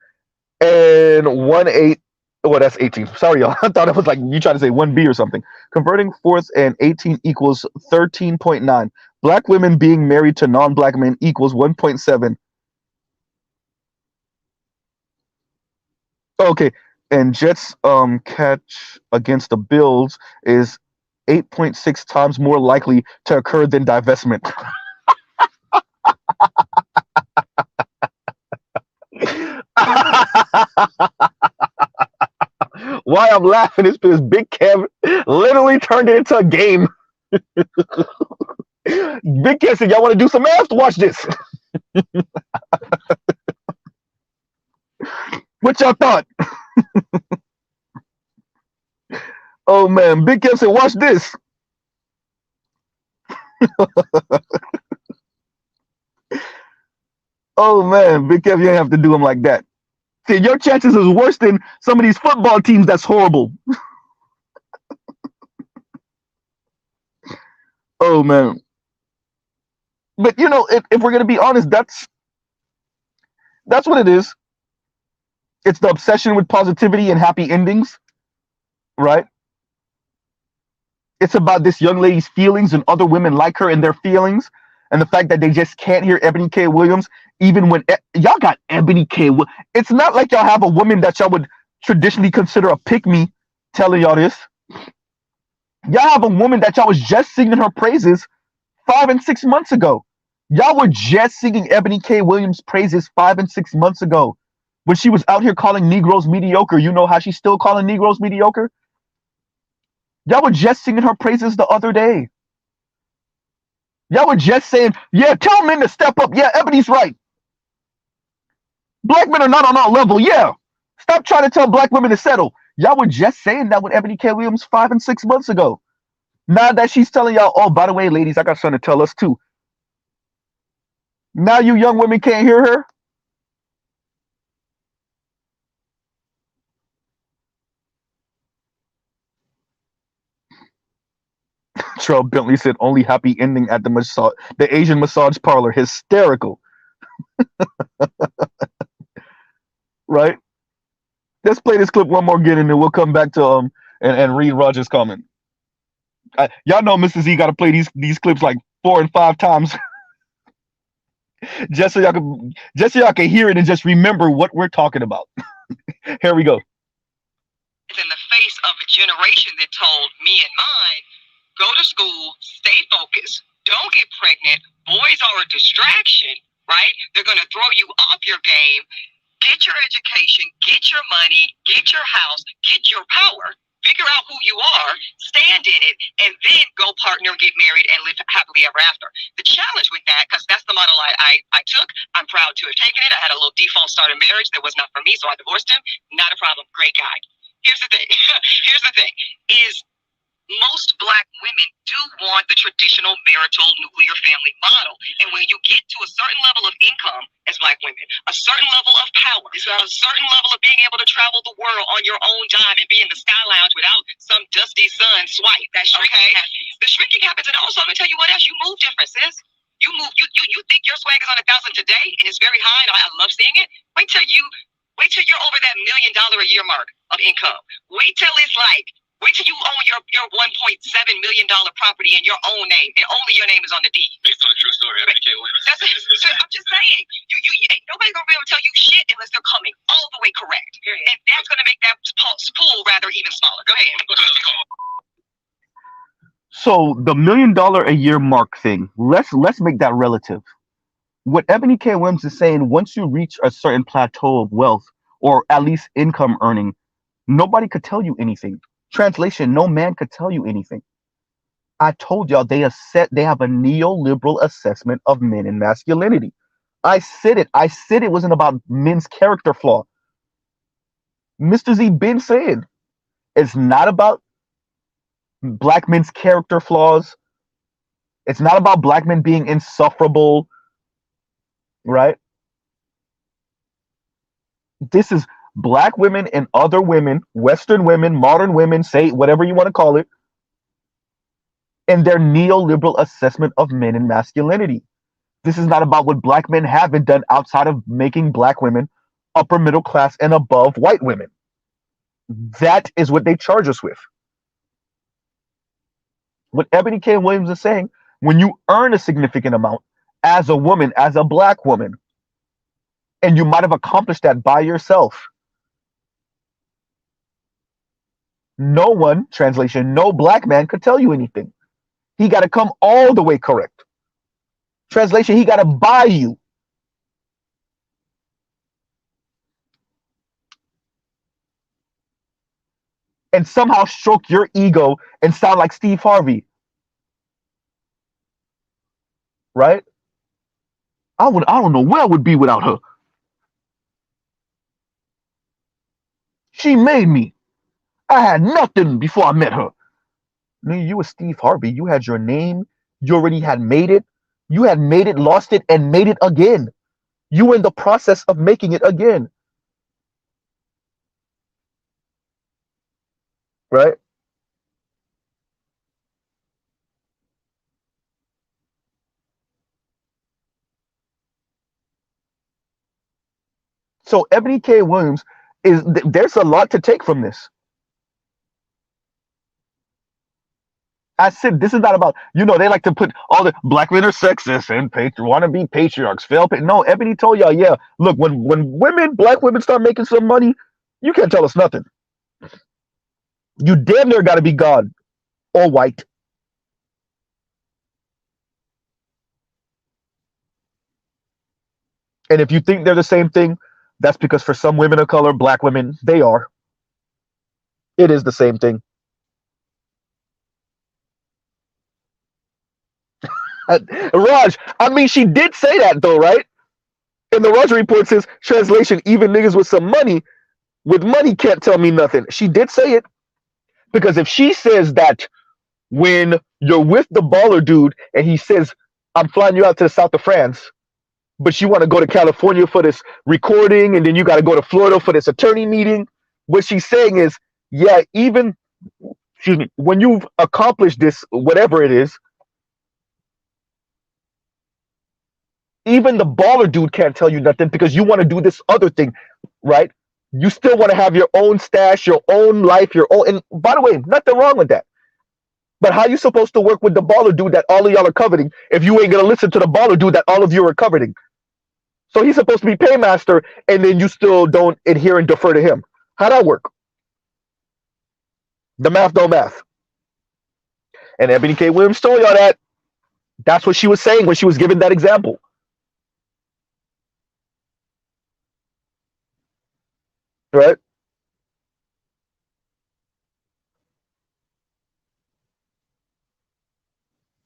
and 1/8. Well, that's 18. Sorry, y'all. I thought it was like you trying to say 1B or something. Converting fourth and 18 equals 13.9. Black women being married to non-black men equals 1.7. Okay. And Jets catch against the Bills is 8.6 times more likely to occur than divestment. Why I'm laughing is because Big Kev literally turned it into a game. Big Kev said, y'all want to do some math? Watch this. What y'all thought? Oh man, Big Kev said, watch this. Oh man, Big Kev, you don't have to do them like that. See, your chances is worse than some of these football teams. That's horrible. Oh man. But if we're gonna be honest, that's what it is. It's the obsession with positivity and happy endings, right? It's about this young lady's feelings and other women like her and their feelings, and the fact that they just can't hear Ebony K. Williams, even when y'all got Ebony K. It's not like y'all have a woman that y'all would traditionally consider a pick-me telling y'all this. Y'all have a woman that y'all was just singing her praises 5 and 6 months ago. Y'all were just singing Ebony K. Williams' praises 5 and 6 months ago when she was out here calling Negroes mediocre. You know how she's still calling Negroes mediocre? Y'all were just singing her praises the other day. Y'all were just saying, yeah, tell men to step up. Yeah, Ebony's right. Black men are not on our level. Yeah. Stop trying to tell black women to settle. Y'all were just saying that with Ebony K. Williams 5 and 6 months ago. Now that she's telling y'all, oh, by the way, ladies, I got something to tell us too. Now you young women can't hear her? Terrell Bentley said only happy ending at the Asian massage parlor. Hysterical. Right? Let's play this clip one more again, and then we'll come back to and read Roger's comment. Y'all know Mr. Z got to play these clips like 4 and 5 times just so y'all can hear it and just remember what we're talking about. Here we go. In the face of a generation that told me and mine, go to school, stay focused, don't get pregnant, boys are a distraction, right? They're going to throw you off your game. Get your education, get your money, get your house, get your power, figure out who you are, stand in it, and then go partner, get married, and live happily ever after. The challenge with that, because that's the model I took, I'm proud to have taken it. I had a little default start in marriage that was not for me, so I divorced him. Not a problem. Great guy. Here's the thing. Is most Black women do want the traditional marital nuclear family model. And when you get to a certain level of income as Black women, a certain level of power, a certain level of being able to travel the world on your own dime and be in the Sky Lounge without some dusty sun swipe. That shrinking happens. The shrinking happens. And also, I'm going to tell you what else. You move different, sis. You move. You think your swag is on 1,000 today and it's very high and I love seeing it. Wait till you're over that $1 million a year mark of income. Wait till you own your $1.7 million property in your own name, and only your name is on the deed. Based on a true story, I'm just saying, ain't nobody gonna be able to tell you shit unless they're coming all the way correct, and that's gonna make that pool rather even smaller. Go ahead. So the $1 million a year mark thing, let's make that relative. What Ebony K. Williams is saying, once you reach a certain plateau of wealth or at least income earning, nobody could tell you anything. Translation, no man could tell you anything. I told y'all they have a neoliberal assessment of men and masculinity. I said it wasn't about men's character flaw. Mr. Z been saying it's not about Black men's character flaws. It's not about Black men being insufferable, right? This is Black women and other women, Western women, modern women, say whatever you want to call it, and their neoliberal assessment of men and masculinity. This is not about what Black men haven't done outside of making Black women upper middle class and above white women. That is what they charge us with. What Ebony K. Williams is saying, when you earn a significant amount as a woman, as a Black woman, and you might have accomplished that by yourself, no one, translation, no Black man could tell you anything. He got to come all the way correct. Translation, he got to buy you. And somehow stroke your ego and sound like Steve Harvey. Right? I don't know where I would be without her. She made me. I had nothing before I met her. You were Steve Harvey. You had your name. You already had made it. You had made it, lost it, and made it again. You were in the process of making it again. Right? So Ebony K. Williams there's a lot to take from this. I said this is not about, they like to put all the Black men are sexist and want to be patriarchs, No, Ebony told y'all, yeah, look, when Black women start making some money, you can't tell us nothing. You damn near got to be God or white. And if you think they're the same thing, that's because for some women of color, Black women, they are. It is the same thing. Raj, I mean, she did say that though, right? And the Raj report says, translation, even niggas with some money, with money can't tell me nothing. She did say it. Because if she says that when you're with the baller dude and he says, I'm flying you out to the south of France, but you want to go to California for this recording and then you got to go to Florida for this attorney meeting, what she's saying is, yeah, even, when you've accomplished this, whatever it is, even the baller dude can't tell you nothing because you want to do this other thing, right? You still want to have your own stash, your own life, your own. And by the way, nothing wrong with that. But how you supposed to work with the baller dude that all of y'all are coveting if you ain't gonna listen to the baller dude that all of you are coveting? So he's supposed to be paymaster, and then you still don't adhere and defer to him. How that work? The math don't math. And Ebony K. Williams told y'all that. That's what she was saying when she was giving that example. Right?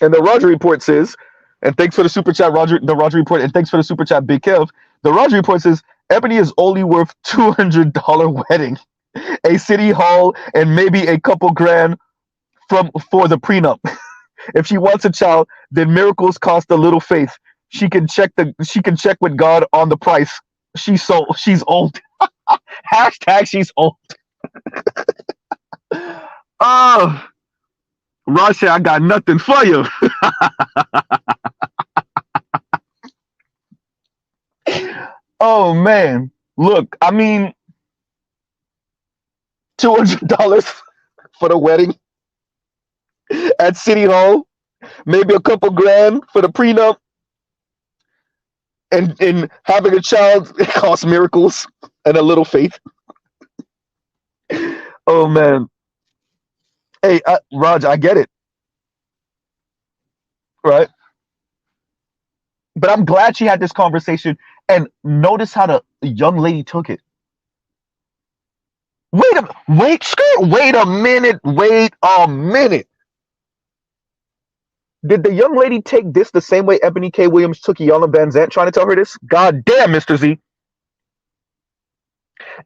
And the Roger report says, and thanks for the super chat, Roger. The Roger report, and thanks for the super chat, Big Kev. The Roger report says Ebony is only worth $200 wedding, a city hall, and maybe a couple grand for the prenup. If she wants a child, then miracles cost a little faith. She can check with God on the price. She's old. Hashtag she's old. Oh, Russia, I got nothing for you. Oh man, look, I mean, $200 for the wedding at City Hall, maybe a couple grand for the prenup, and having a child costs miracles and a little faith. Oh man, hey, Raj, I get it, right? But I'm glad she had this conversation, and notice how the young lady took it. Wait a minute. Did the young lady take this the same way Ebony K. Williams took Iyanla Vanzant trying to tell her this? God damn, Mr. Z.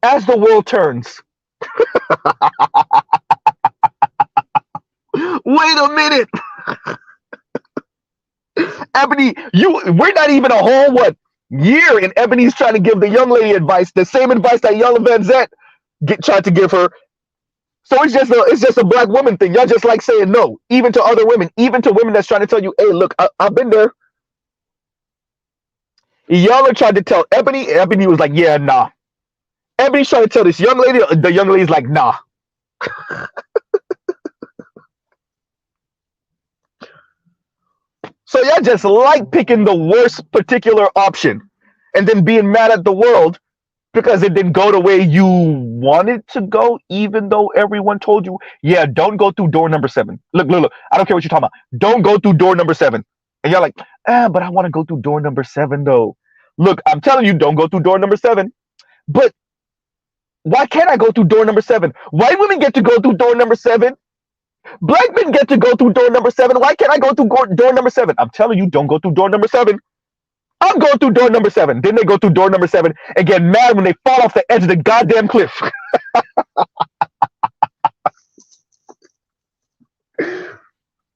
As the world turns. Wait a minute. Ebony, we're not even a whole year, and Ebony's trying to give the young lady advice, the same advice that Iyanla Vanzant tried to give her. So it's just a black woman thing. Y'all just like saying no, even to other women, even to women that's trying to tell you, hey, look, I've been there. Iyanla tried to tell Ebony, and Ebony was like, yeah, nah. Ebony's trying to tell this young lady, the young lady's like, nah. So y'all just like picking the worst particular option and then being mad at the world because it didn't go the way you wanted to go, even though everyone told you, yeah, don't go through door number 7. Look, I don't care what you're talking about. Don't go through door number 7. And you're like, but I want to go through door number 7 though. Look, I'm telling you, don't go through door number 7. But why can't I go through door number 7? White women get to go through door number 7. Black men get to go through door number 7. Why can't I go through door number 7? I'm telling you, don't go through door number 7. I'm going through door number 7. Then they go through door number 7 and get mad when they fall off the edge of the goddamn cliff.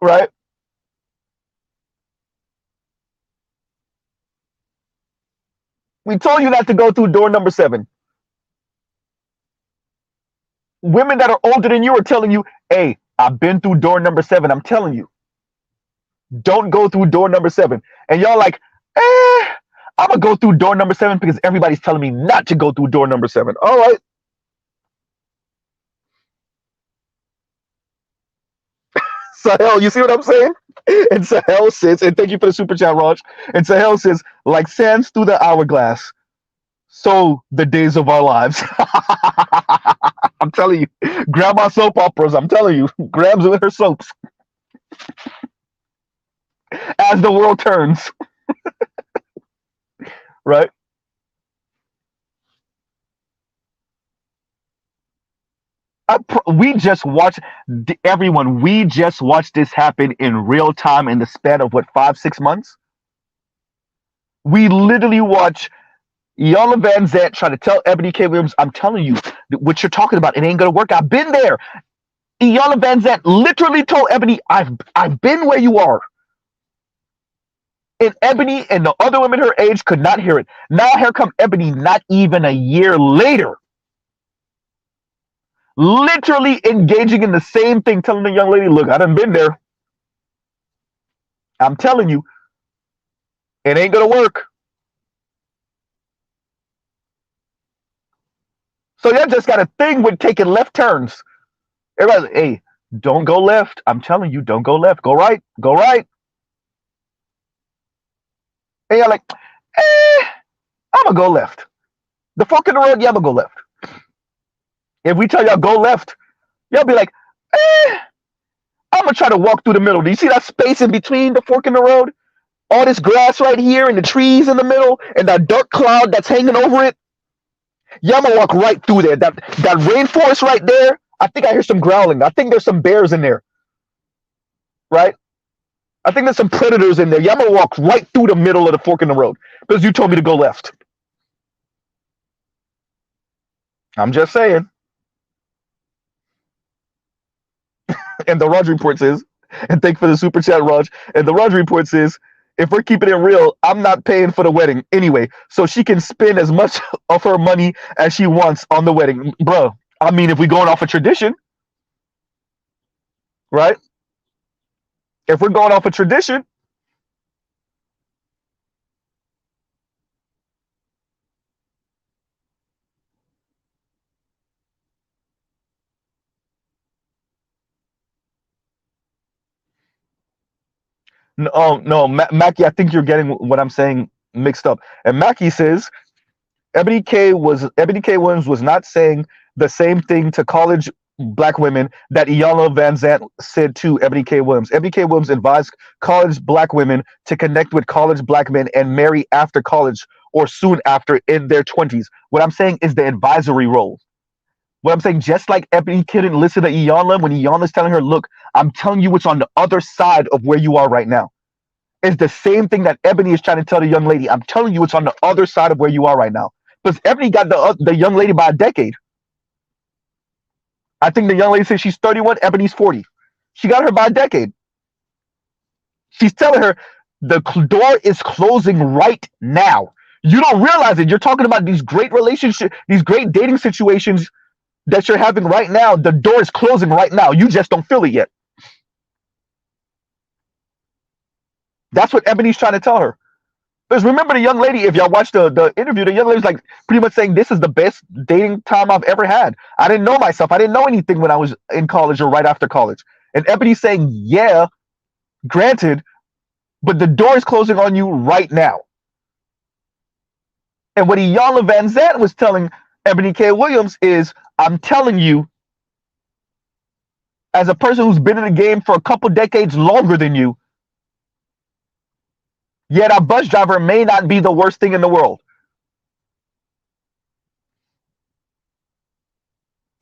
Right? We told you not to go through door number 7. Women that are older than you are telling you, hey, I've been through door number 7. I'm telling you. Don't go through door number 7. And y'all like, I'm going to go through door number 7 because everybody's telling me not to go through door number 7. All right. Sahel, you see what I'm saying? And Sahel says, and thank you for the super chat, Raj. And Sahel says, like sands through the hourglass, so the days of our lives. I'm telling you, grandma soap operas. I'm telling you, grabs with her soaps. As the world turns. Right? We just watched this happen in real time in the span of 5-6 months. We literally watch Iyanla Vanzant try to tell Ebony K. Williams, I'm telling you, what you're talking about, it ain't gonna work. I've been there. Iyanla Vanzant literally told Ebony, I've been where you are. And Ebony and the other women her age could not hear it. Now here come Ebony, not even a year later, literally engaging in the same thing, telling the young lady, look, I done been there. I'm telling you, it ain't gonna work. So y'all just got a thing with taking left turns. Everybody's like, hey, don't go left. I'm telling you, don't go left. Go right. Go right. And y'all like, I'm gonna go left. The fork in the road, yeah, I'm gonna go left. If we tell y'all go left, y'all be like, I'm gonna try to walk through the middle. Do you see that space in between the fork in the road? All this grass right here and the trees in the middle and that dark cloud that's hanging over it. Yeah, I'm gonna walk right through there. That rainforest right there. I think I hear some growling. I think there's some bears in there. Right? I think there's some predators in there. Yeah, I'm gonna walk right through the middle of the fork in the road because you told me to go left. I'm just saying. And the Raj report says, and thank for the super chat, Raj. And the Raj report says, if we're keeping it real, I'm not paying for the wedding anyway, so she can spend as much of her money as she wants on the wedding, bro. I mean, if we're going off a tradition, right? If we're going off a tradition, no, Mackie, I think you're getting what I'm saying mixed up. And Mackie says Ebony K Williams was not saying the same thing to college black women that Iyanla Vanzant said to Ebony K. Williams. Ebony K. Williams advised college black women to connect with college black men and marry after college or soon after in their 20s. What I'm saying is the advisory role. What I'm saying, just like Ebony K didn't listen to Iyanla when Iyanla's telling her, look, I'm telling you what's on the other side of where you are right now. It's the same thing that Ebony is trying to tell the young lady. I'm telling you what's on the other side of where you are right now. Because Ebony got the young lady by a decade. I think the young lady says she's 31, Ebony's 40. She got her by a decade. She's telling her the door is closing right now. You don't realize it. You're talking about these great relationships, these great dating situations that you're having right now. The door is closing right now. You just don't feel it yet. That's what Ebony's trying to tell her. Because remember the young lady, if y'all watched the interview, the young lady's like pretty much saying this is the best dating time I've ever had. I didn't know myself. I didn't know anything when I was in college or right after college. And Ebony's saying, yeah, granted, but the door is closing on you right now. And what Iyanla Vanzant was telling Ebony K. Williams is, I'm telling you, as a person who's been in the game for a couple decades longer than you, yeah, that bus driver may not be the worst thing in the world.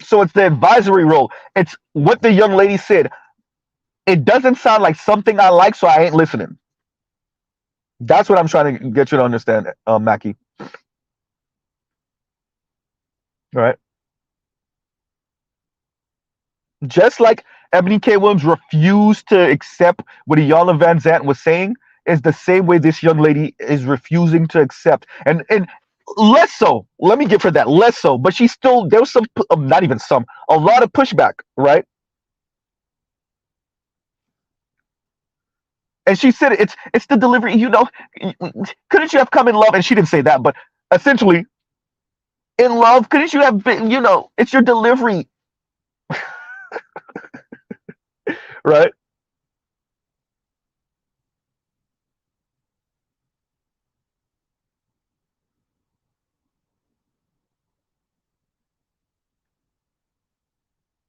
So it's the advisory role. It's what the young lady said. It doesn't sound like something I like, so I ain't listening. That's what I'm trying to get you to understand, Mackie. All right. Just like Ebony K. Williams refused to accept what Iyanla Vanzant was saying, is the same way this young lady is refusing to accept. And less so. Let me give her that. Less so. But she's still, there was some, not even some, a lot of pushback, right? And she said it's the delivery, you know, couldn't you have come in love? And she didn't say that, but essentially, in love, couldn't you have been, you know, it's your delivery. Right?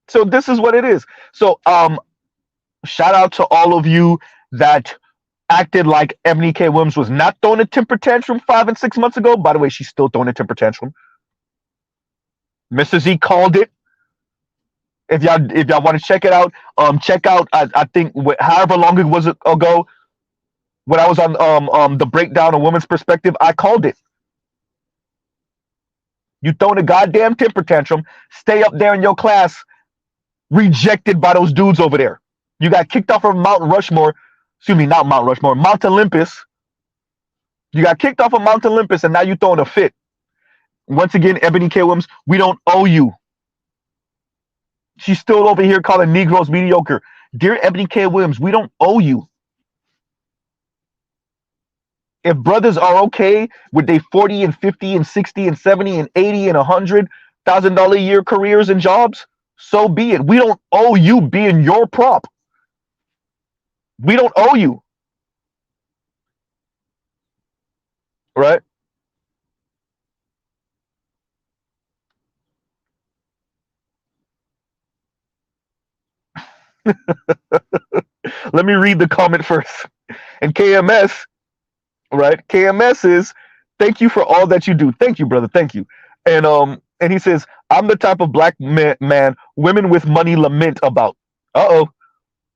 So this is what it is. So shout out to all of you that acted like Ebony K. Williams was not throwing a temper tantrum 5 and 6 months ago. By the way, she's still throwing a temper tantrum. Mr. Z called it. If y'all want to check it out, check out. I think however long it was ago, when I was on the breakdown of women's perspective, I called it. You throwing a goddamn temper tantrum, stay up there in your class, rejected by those dudes over there. You got kicked off of Mount Rushmore. Excuse me, not Mount Rushmore, Mount Olympus. You got kicked off of Mount Olympus, and now you throwing a fit. Once again, Ebony K. Williams, we don't owe you. She's still over here calling Negroes mediocre. Dear Ebony K. Williams, we don't owe you. If brothers are okay with they 40 and 50 and 60 and 70 and 80 and 100,000 $100,000 a year careers and jobs, so be it. We don't owe you being your prop. We don't owe you, right? Let me read the comment first. And KMS, right? KMS is, thank you for all that you do. Thank you, brother. Thank you. And he says, I'm the type of black man women with money lament about. Uh-oh.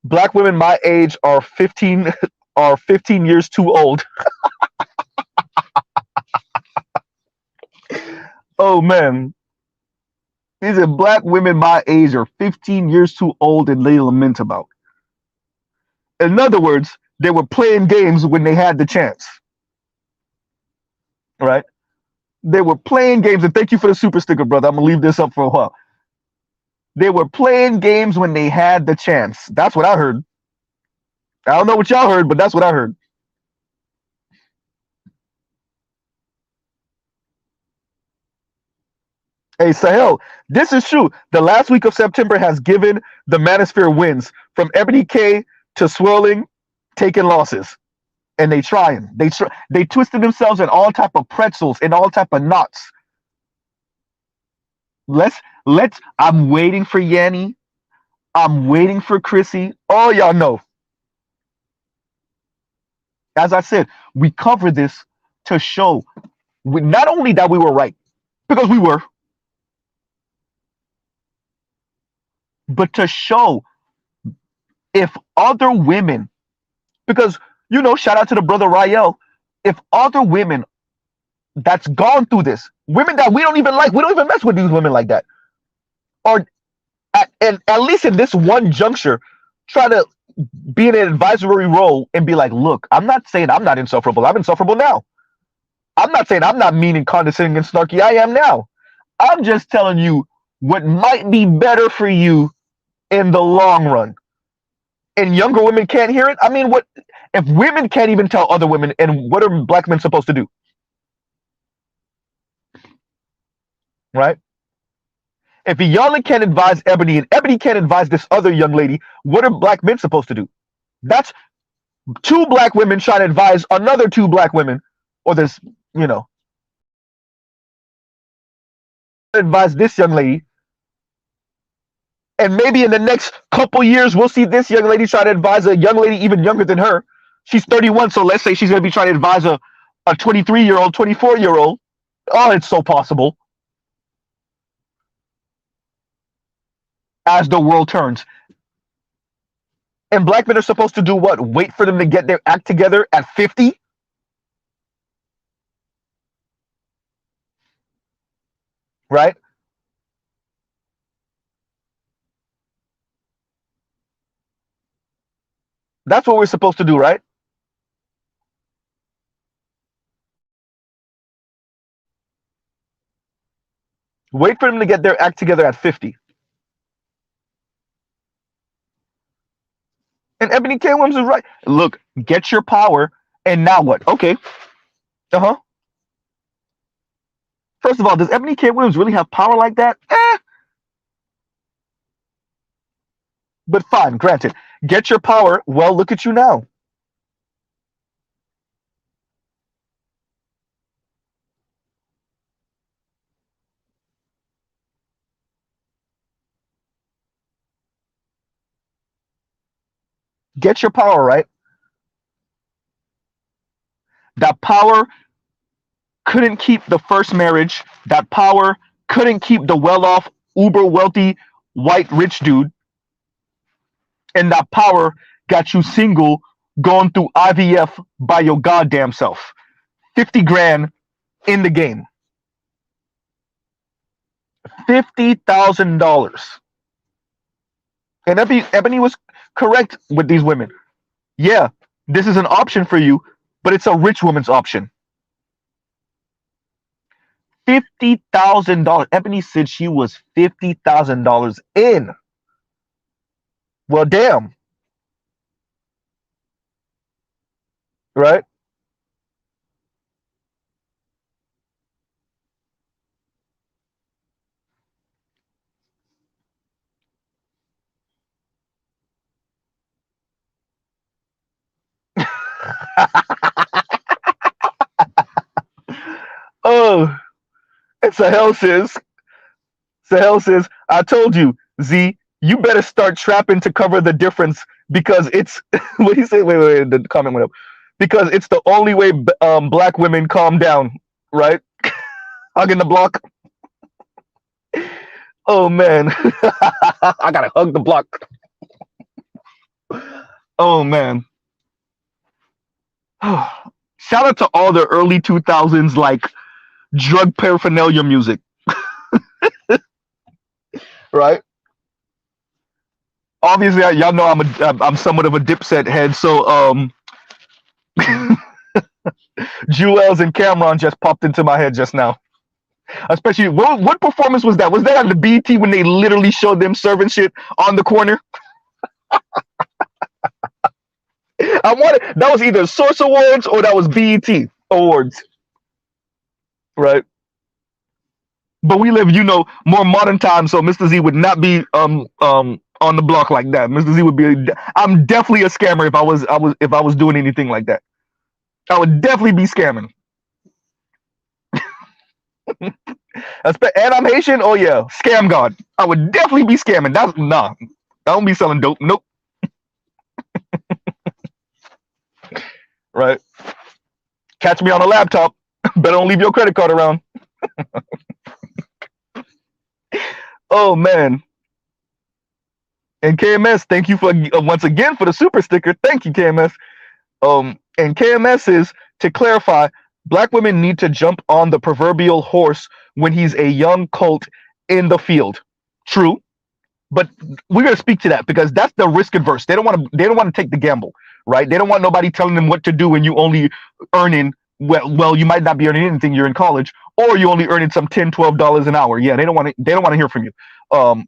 Black women my age are 15 are 15 years too old. Oh man. He said black women my age are 15 years too old and they lament about. In other words, they were playing games when they had the chance. Right? They were playing games, and thank you for the super sticker, brother. I'm gonna leave this up for a while. They were playing games when they had the chance. That's what I heard. I don't know what y'all heard, but that's what I heard. Hey, Sahel, this is true. The last week of September has given the Manosphere wins from Ebony K to Swirling, taking losses, and they trying. They twisted themselves in all type of pretzels and all type of knots. Let's. I'm waiting for Yanni. I'm waiting for Chrissy. Oh, y'all know. As I said, we cover this to show not only that we were right, because we were, but to show if other women, because, shout out to the brother Rael, if other women that's gone through this, women that we don't even like, we don't even mess with these women like that, or at least in this one juncture, try to be in an advisory role and be like, look, I'm not saying I'm not insufferable. I'm insufferable now. I'm not saying I'm not mean and condescending and snarky. I am now. I'm just telling you what might be better for you in the long run. And younger women can't hear it. I mean, what if women can't even tell other women? And what are black men supposed to do? Right? If Iyanla can't advise Ebony and Ebony can't advise this other young lady, what are black men supposed to do? That's two black women trying to advise another two black women, or this, advise this young lady. And maybe in the next couple years, we'll see this young lady try to advise a young lady even younger than her. She's 31, so let's say she's going to be trying to advise a 23-year-old, 24-year-old. Oh, it's so possible. As the world turns. And black men are supposed to do what? Wait for them to get their act together at 50? Right? That's what we're supposed to do, right? Wait for them to get their act together at 50. And Ebony K. Williams is right. Look, get your power, and now what? Okay. Uh-huh. First of all, does Ebony K. Williams really have power like that? But fine, granted. Get your power. Well, look at you now. Get your power, right? That power couldn't keep the first marriage. That power couldn't keep the well-off, uber wealthy, white rich dude. And that power got you single, going through IVF by your goddamn self. 50 grand in the game. $50,000. And Ebony was correct with these women. Yeah, this is an option for you, but it's a rich woman's option. $50,000. Ebony said she was $50,000 in. Well, damn. Right? Sahel says, I told you, Z, you better start trapping to cover the difference because it's what he said. Wait, the comment went up. Because it's the only way black women calm down, right? Hugging the block. Oh man, I gotta hug the block. Oh man. Shout out to all the early 2000s like drug paraphernalia music, right? Obviously, y'all know I'm somewhat of a Dipset head, so Jewels and Cameron just popped into my head just now. Especially, what performance was that? Was that on the BT when they literally showed them serving shit on the corner? That was either Source Awards or that was BET Awards, right? But we live, more modern times, so Mr. Z would not be on the block like that. Mr. Z would be. I'm definitely a scammer if I was doing anything like that. I would definitely be scamming. And I'm Haitian. Oh yeah, scam god. I would definitely be scamming. I don't be selling dope. Nope. Right. Catch me on a laptop. Better don't leave your credit card around. Oh man. And KMS, thank you for once again for the super sticker. Thank you, KMS. And KMS is, to clarify, black women need to jump on the proverbial horse when he's a young colt in the field. True. But we're gonna speak to that because that's the risk-averse. They don't want to take the gamble, right? They don't want nobody telling them what to do when you only earning well, you might not be earning anything, you're in college, or you only earning some $10-12 an hour. Yeah, they don't want to hear from you.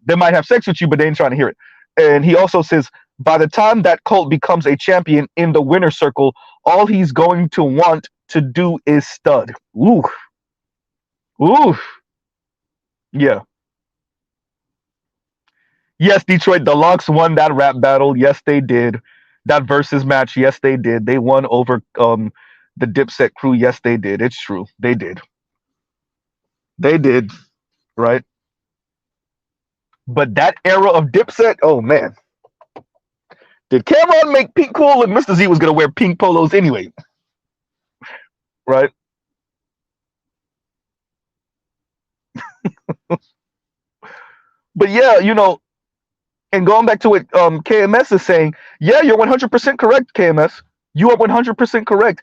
They might have sex with you, but they ain't trying to hear it. And he also says, by the time that colt becomes a champion in the winner circle, all he's going to want to do is stud. Ooh. Yeah. Yes, Detroit, the Locks won that rap battle. Yes, they did. That versus match, yes, they did. They won over the Dipset crew. Yes, they did. It's true. They did. They did. Right? But that era of Dipset, oh man. Did Cameron make pink cool? And Mr. Z was going to wear pink polos anyway. Right? But yeah, and going back to what KMS is saying, yeah, you're 100% correct, KMS. You are 100% correct.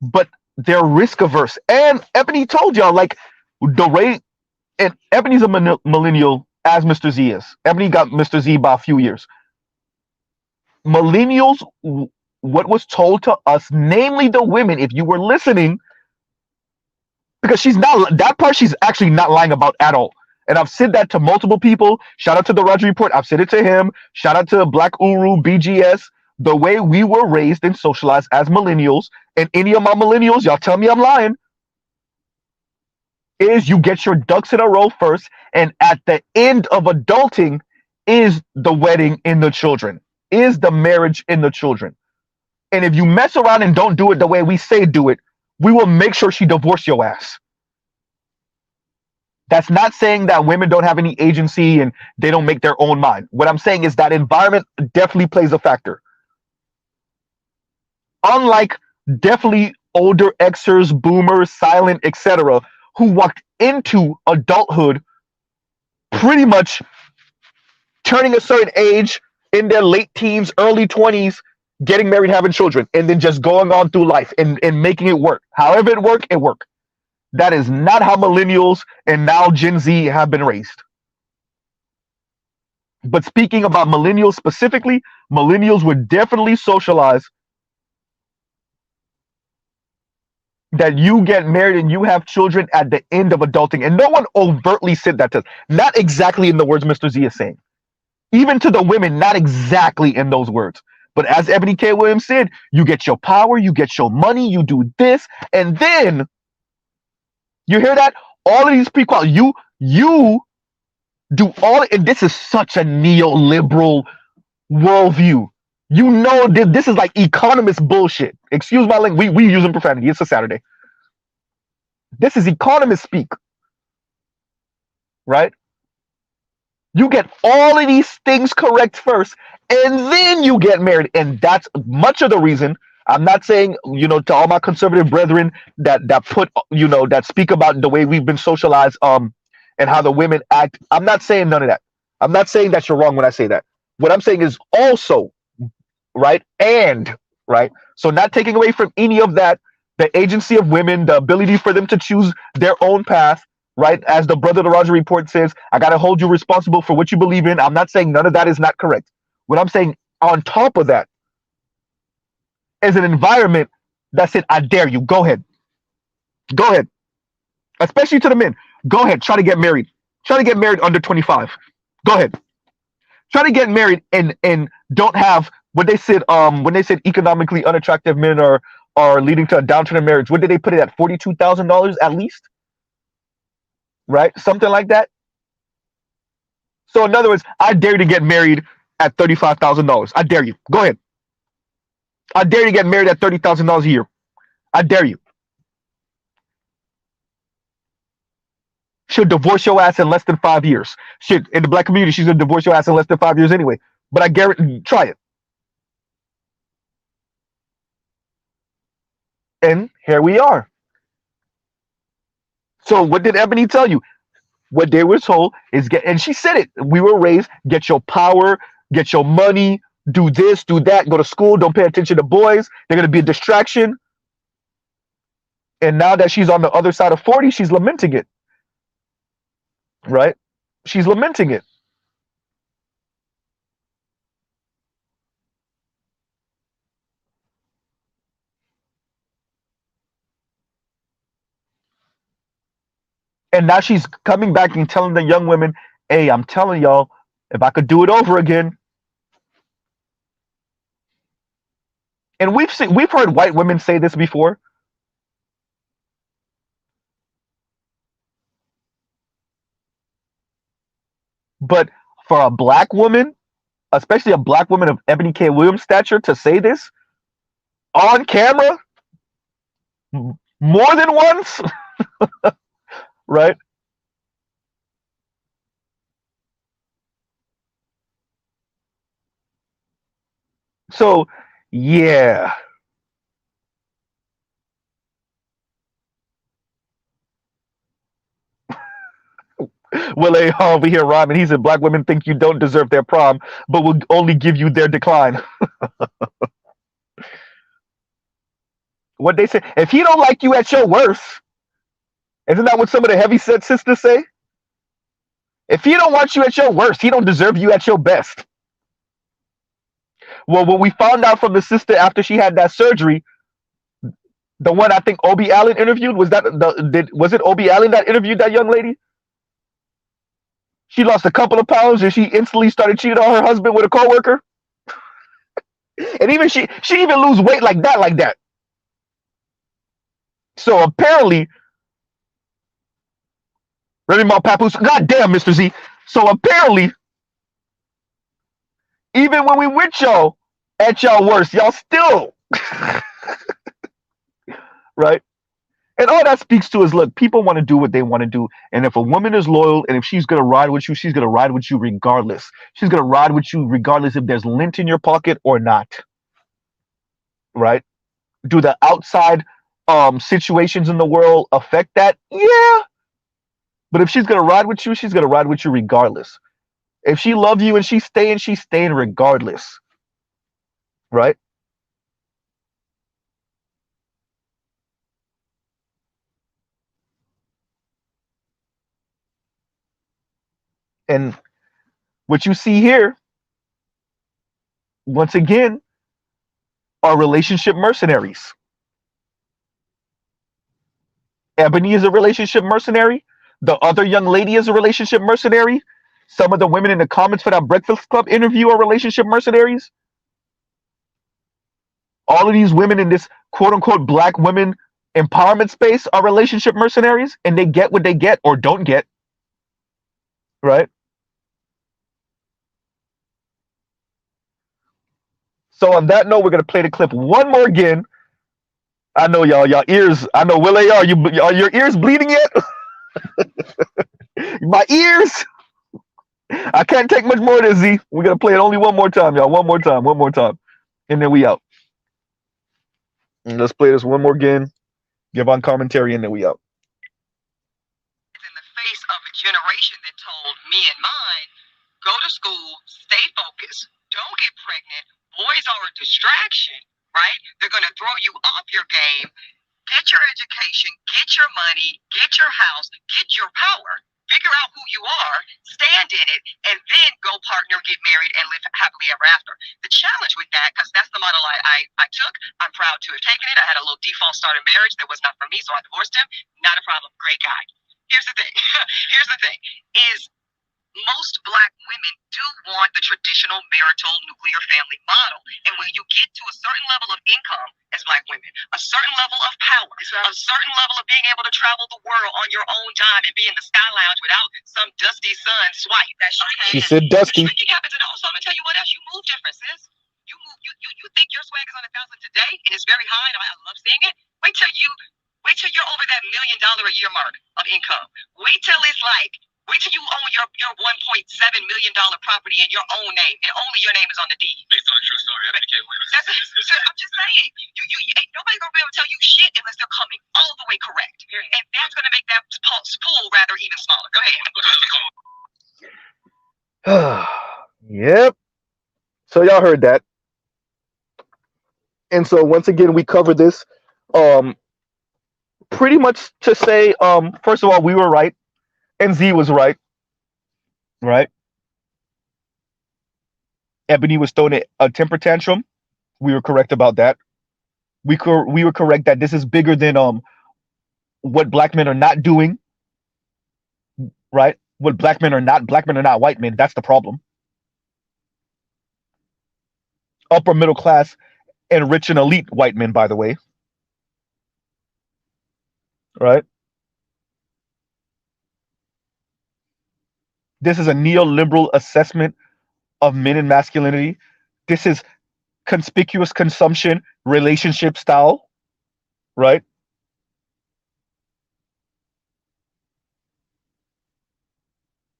But they're risk-averse. And Ebony told y'all, like, the rate, and Ebony's a millennial, as Mr. Z is. Ebony got Mr. Z by a few years. Millennials, what was told to us, namely the women, if you were listening, because she's actually not lying about at all. And I've said that to multiple people. Shout out to the Roger Report. I've said it to him. Shout out to Black Uru, BGS. The way we were raised and socialized as millennials, and any of my millennials, y'all tell me I'm lying, is you get your ducks in a row first, and at the end of adulting is the wedding and the children, is the marriage and the children. And if you mess around and don't do it the way we say do it, we will make sure she divorce your ass. That's not saying that women don't have any agency and they don't make their own mind. What I'm saying is that environment definitely plays a factor. Unlike definitely older Xers, boomers, silent, etc., who walked into adulthood pretty much turning a certain age in their late teens, early 20s, getting married, having children, and then just going on through life and making it work. However it worked, it worked. That is not how millennials and now Gen Z have been raised. But speaking about millennials specifically, millennials would definitely socialize that you get married and you have children at the end of adulting. And no one overtly said that to us. Not exactly in the words Mr. Z is saying. Even to the women, not exactly in those words. But as Ebony K. Williams said, you get your power, you get your money, you do this, and then you hear that? All of these prequels, you do all, and this is such a neoliberal worldview. You know that this is like economist bullshit. Excuse my language. We using profanity. It's a Saturday. This is economist speak. right? You get all of these things correct first, and then you get married. And that's much of the reason. I'm not saying, to all my conservative brethren that put, that speak about the way we've been socialized, and how the women act. I'm not saying none of that. I'm not saying that you're wrong when I say that. What I'm saying is also, right? And, right? So not taking away from any of that, the agency of women, the ability for them to choose their own path, right? As the Brother the Roger report says, I got to hold you responsible for what you believe in. I'm not saying none of that is not correct. What I'm saying on top of that is an environment that said, I dare you. Go ahead. Go ahead. Especially to the men. Go ahead. Try to get married. Try to get married under 25. Go ahead. Try to get married and don't have what they said, when they said economically unattractive men are leading to a downturn in marriage. What did they put it at? $42,000 at least? Right? Something like that. So in other words, I dare you to get married at $35,000. I dare you. Go ahead. I dare you to get married at $30,000 a year. I dare you. She'll divorce your ass in less than 5 years. Shit, in the black community, she's gonna divorce your ass in less than 5 years anyway. But I guarantee, try it. And here we are. So what did Ebony tell you? What they were told is and she said it. We were raised, get your power, get your money, do this, do that, go to school, don't pay attention to boys. They're gonna be a distraction. And now that she's on the other side of 40, she's lamenting it. Right? She's lamenting it. And now she's coming back and telling the young women, hey, I'm telling y'all, if I could do it over again. And we've heard white women say this before. But for a black woman, especially a black woman of Ebony K. Williams' stature, to say this on camera more than once, right? So, yeah. Will A. over here rhyming. He said, black women think you don't deserve their prom, but will only give you their decline. What they say, if he don't like you at your worst, isn't that what some of the heavy set sisters say? If he don't want you at your worst, he don't deserve you at your best. Well, what we found out from the sister after she had that surgery, the one I think Obie Allen interviewed, was it Obie Allen that interviewed that young lady? She lost a couple of pounds and she instantly started cheating on her husband with a coworker. And even she even lose weight like that. So apparently, Remy Ma Papoose, goddamn, Mr. Z. So apparently, even when we with y'all at y'all worst, y'all still right? And all that speaks to is, look, people want to do what they want to do. And if a woman is loyal and if she's going to ride with you, she's going to ride with you regardless. She's going to ride with you regardless if there's lint in your pocket or not. Right? Do the outside situations in the world affect that? Yeah. But if she's going to ride with you, she's going to ride with you regardless. If she loves you and she's staying regardless. Right? And what you see here, once again, are relationship mercenaries. Ebony is a relationship mercenary. The other young lady is a relationship mercenary. Some of the women in the comments for that Breakfast Club interview are relationship mercenaries. All of these women in this quote unquote black women empowerment space are relationship mercenaries, and they get what they get or don't get. Right? So on that note, we're gonna play the clip one more again. I know y'all ears. I know Will A. Are your ears bleeding yet? My ears. I can't take much more of this, Z. We're gonna play it only one more time, y'all. One more time, and then we out. And let's play this one more again. Give on commentary, and then we out. In the face of a generation that told me and mine, go to school, stay focused, don't get pregnant. Boys are a distraction, right? They're going to throw you off your game. Get your education, get your money, get your house, get your power. Figure out who you are, stand in it, and then go partner, get married, and live happily ever after. The challenge with that, because that's the model I took, I'm proud to have taken it. I had a little default start in marriage that was not for me, so I divorced him. Not a problem. Great guy. Here's the thing. Is most Black women do want the traditional marital nuclear family model. And when you get to a certain level of income as Black women, a certain level of power, a certain level of being able to travel the world on your own dime and be in the Sky Lounge without some dusty son swipe. She said dusty. Shrinking happens, and also I'm gonna tell you what else. You move different, sis. You think your swag is on 1,000 today and it's very high, and I love seeing it. Wait till you're over that $1 million a year mark of income. Wait till you own your $1.7 million property in your own name, and only your name is on the deed. Based on a true story, I'm just saying, ain't nobody gonna be able to tell you shit unless they're coming all the way correct, and that's gonna make that pool rather even smaller. Go ahead. Yep. So y'all heard that, and so once again we cover this, pretty much to say, first of all, we were right. And Z was right. Ebony was throwing a temper tantrum. We were correct about that. We were correct that this is bigger than what Black men are not doing. Right? What Black men are not white men. That's the problem. Upper middle class and rich and elite white men, by the way. Right? This is a neoliberal assessment of men and masculinity. This is conspicuous consumption relationship style, right?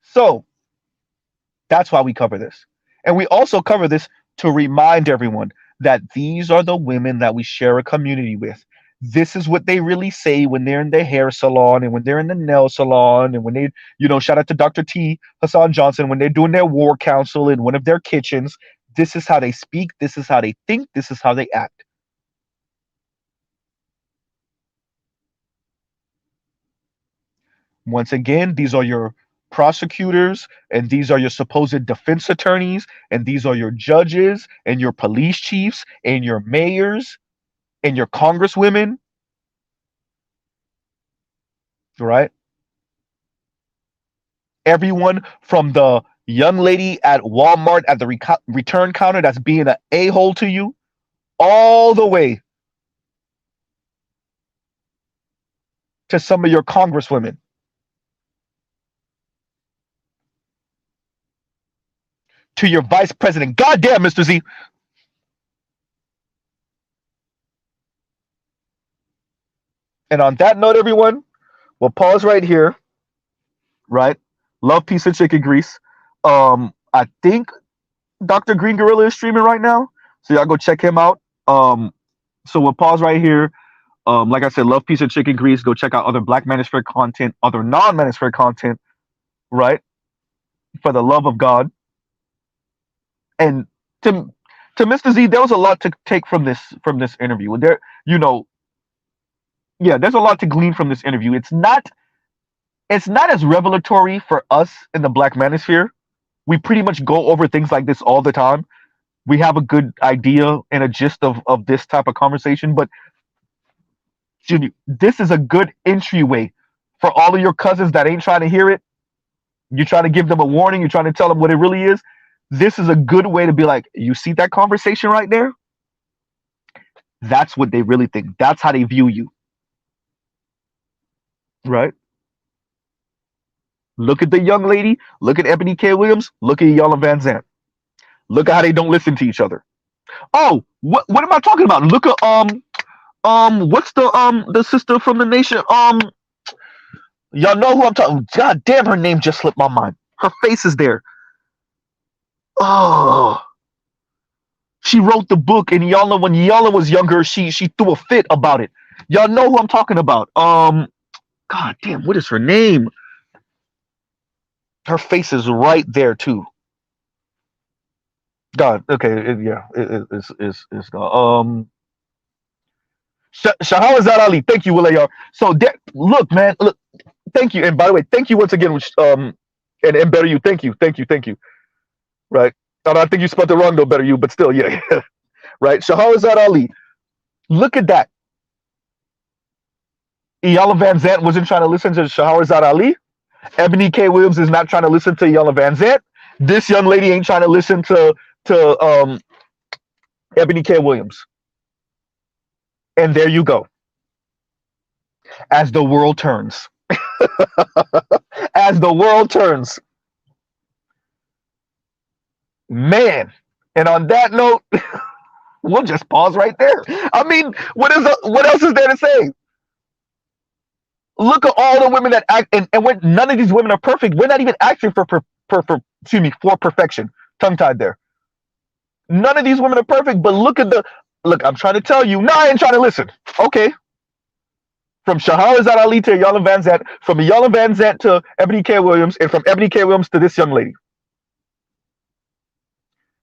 So that's why we cover this. And we also cover this to remind everyone that these are the women that we share a community with. This is what they really say when they're in the hair salon and when they're in the nail salon and when they, shout out to Dr. T. Hassan Johnson, when they're doing their war council in one of their kitchens. This is how they speak. This is how they think. This is how they act. Once again, these are your prosecutors, and these are your supposed defense attorneys, and these are your judges and your police chiefs and your mayors and your congresswomen, right? Everyone from the young lady at Walmart at the return counter that's being an a-hole to you, all the way to some of your congresswomen. To your vice president. Goddamn, Mr. Z. And on that note, everyone, we'll pause right here. Right? Love, peace, and chicken grease. I think Dr. Green Gorilla is streaming right now, so y'all go check him out. So we'll pause right here. Like I said, love, peace, and chicken grease. Go check out other Black Manosphere content, other non-Manosphere content, right? For the love of God. And to Mr. Z, there was a lot to take from this interview. There's a lot to glean from this interview. It's not as revelatory for us in the Black Manosphere. We pretty much go over things like this all the time. We have a good idea and a gist of this type of conversation, but this is a good entryway for all of your cousins that ain't trying to hear it. You're trying to give them a warning. You're trying to tell them what it really is. This is a good way to be like, you see that conversation right there? That's what they really think. That's how they view you. Right? Look at the young lady. Look at Ebony K. Williams. Look at Yala Van Zandt. Look at how they don't listen to each other. Oh, what am I talking about? Look at what's the sister from the nation? Y'all know who I'm talking. God damn, her name just slipped my mind. Her face is there. Oh, she wrote the book, and y'all know when Yala was younger, she threw a fit about it. Y'all know who I'm talking about. God damn, what is her name? Her face is right there too. God, okay, it's gone. Shahrazad Ali, thank you, Wilayar. So look, man, look, thank you, and by the way, thank you once again, and better you, thank you, right? And I think you spelled it wrong though, better you, but still, yeah, right. Shahrazad Ali, look at that. Iyanla Van Zant wasn't trying to listen to Shahrazad Ali. Ebony K. Williams is not trying to listen to Iyanla Van Zant. This young lady ain't trying to listen to Ebony K. Williams. And there you go. As the world turns. As the world turns. Man. And on that note, we'll just pause right there. I mean, what else is there to say? Look at all the women that act, and when none of these women are perfect, we're not even acting for perfection. Tongue tied there. None of these women are perfect, but look, I'm trying to tell you. No, I ain't trying to listen. Okay. From Shahrazad Ali to Iyanla Van Zant, from Iyanla Van Zant to Ebony K. Williams, and from Ebony K. Williams to this young lady.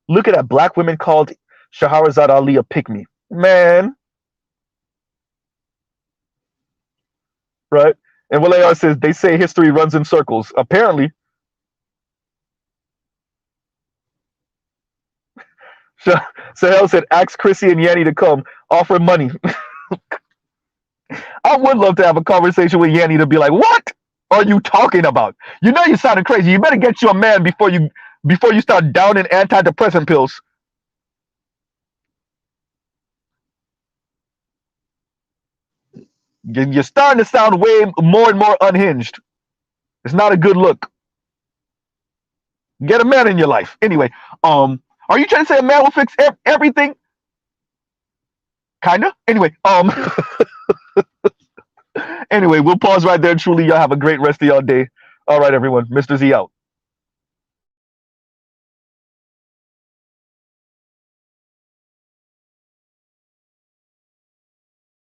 Look at that. Black women called Shahrazad Ali a pick-me. Man. Right? And Wilayar says, they say history runs in circles. Apparently. Sahel said, ask Chrissy and Yanni to come. Offer money. I would love to have a conversation with Yanni to be like, what are you talking about? You know you sounded crazy. You better get you a man before you start downing antidepressant pills. You're starting to sound way more and more unhinged. It's not a good look. Get a man in your life. Anyway, are you trying to say a man will fix everything? Kinda. Anyway, anyway, we'll pause right there. Truly, y'all have a great rest of y'all day. All right, everyone. Mr. Z out.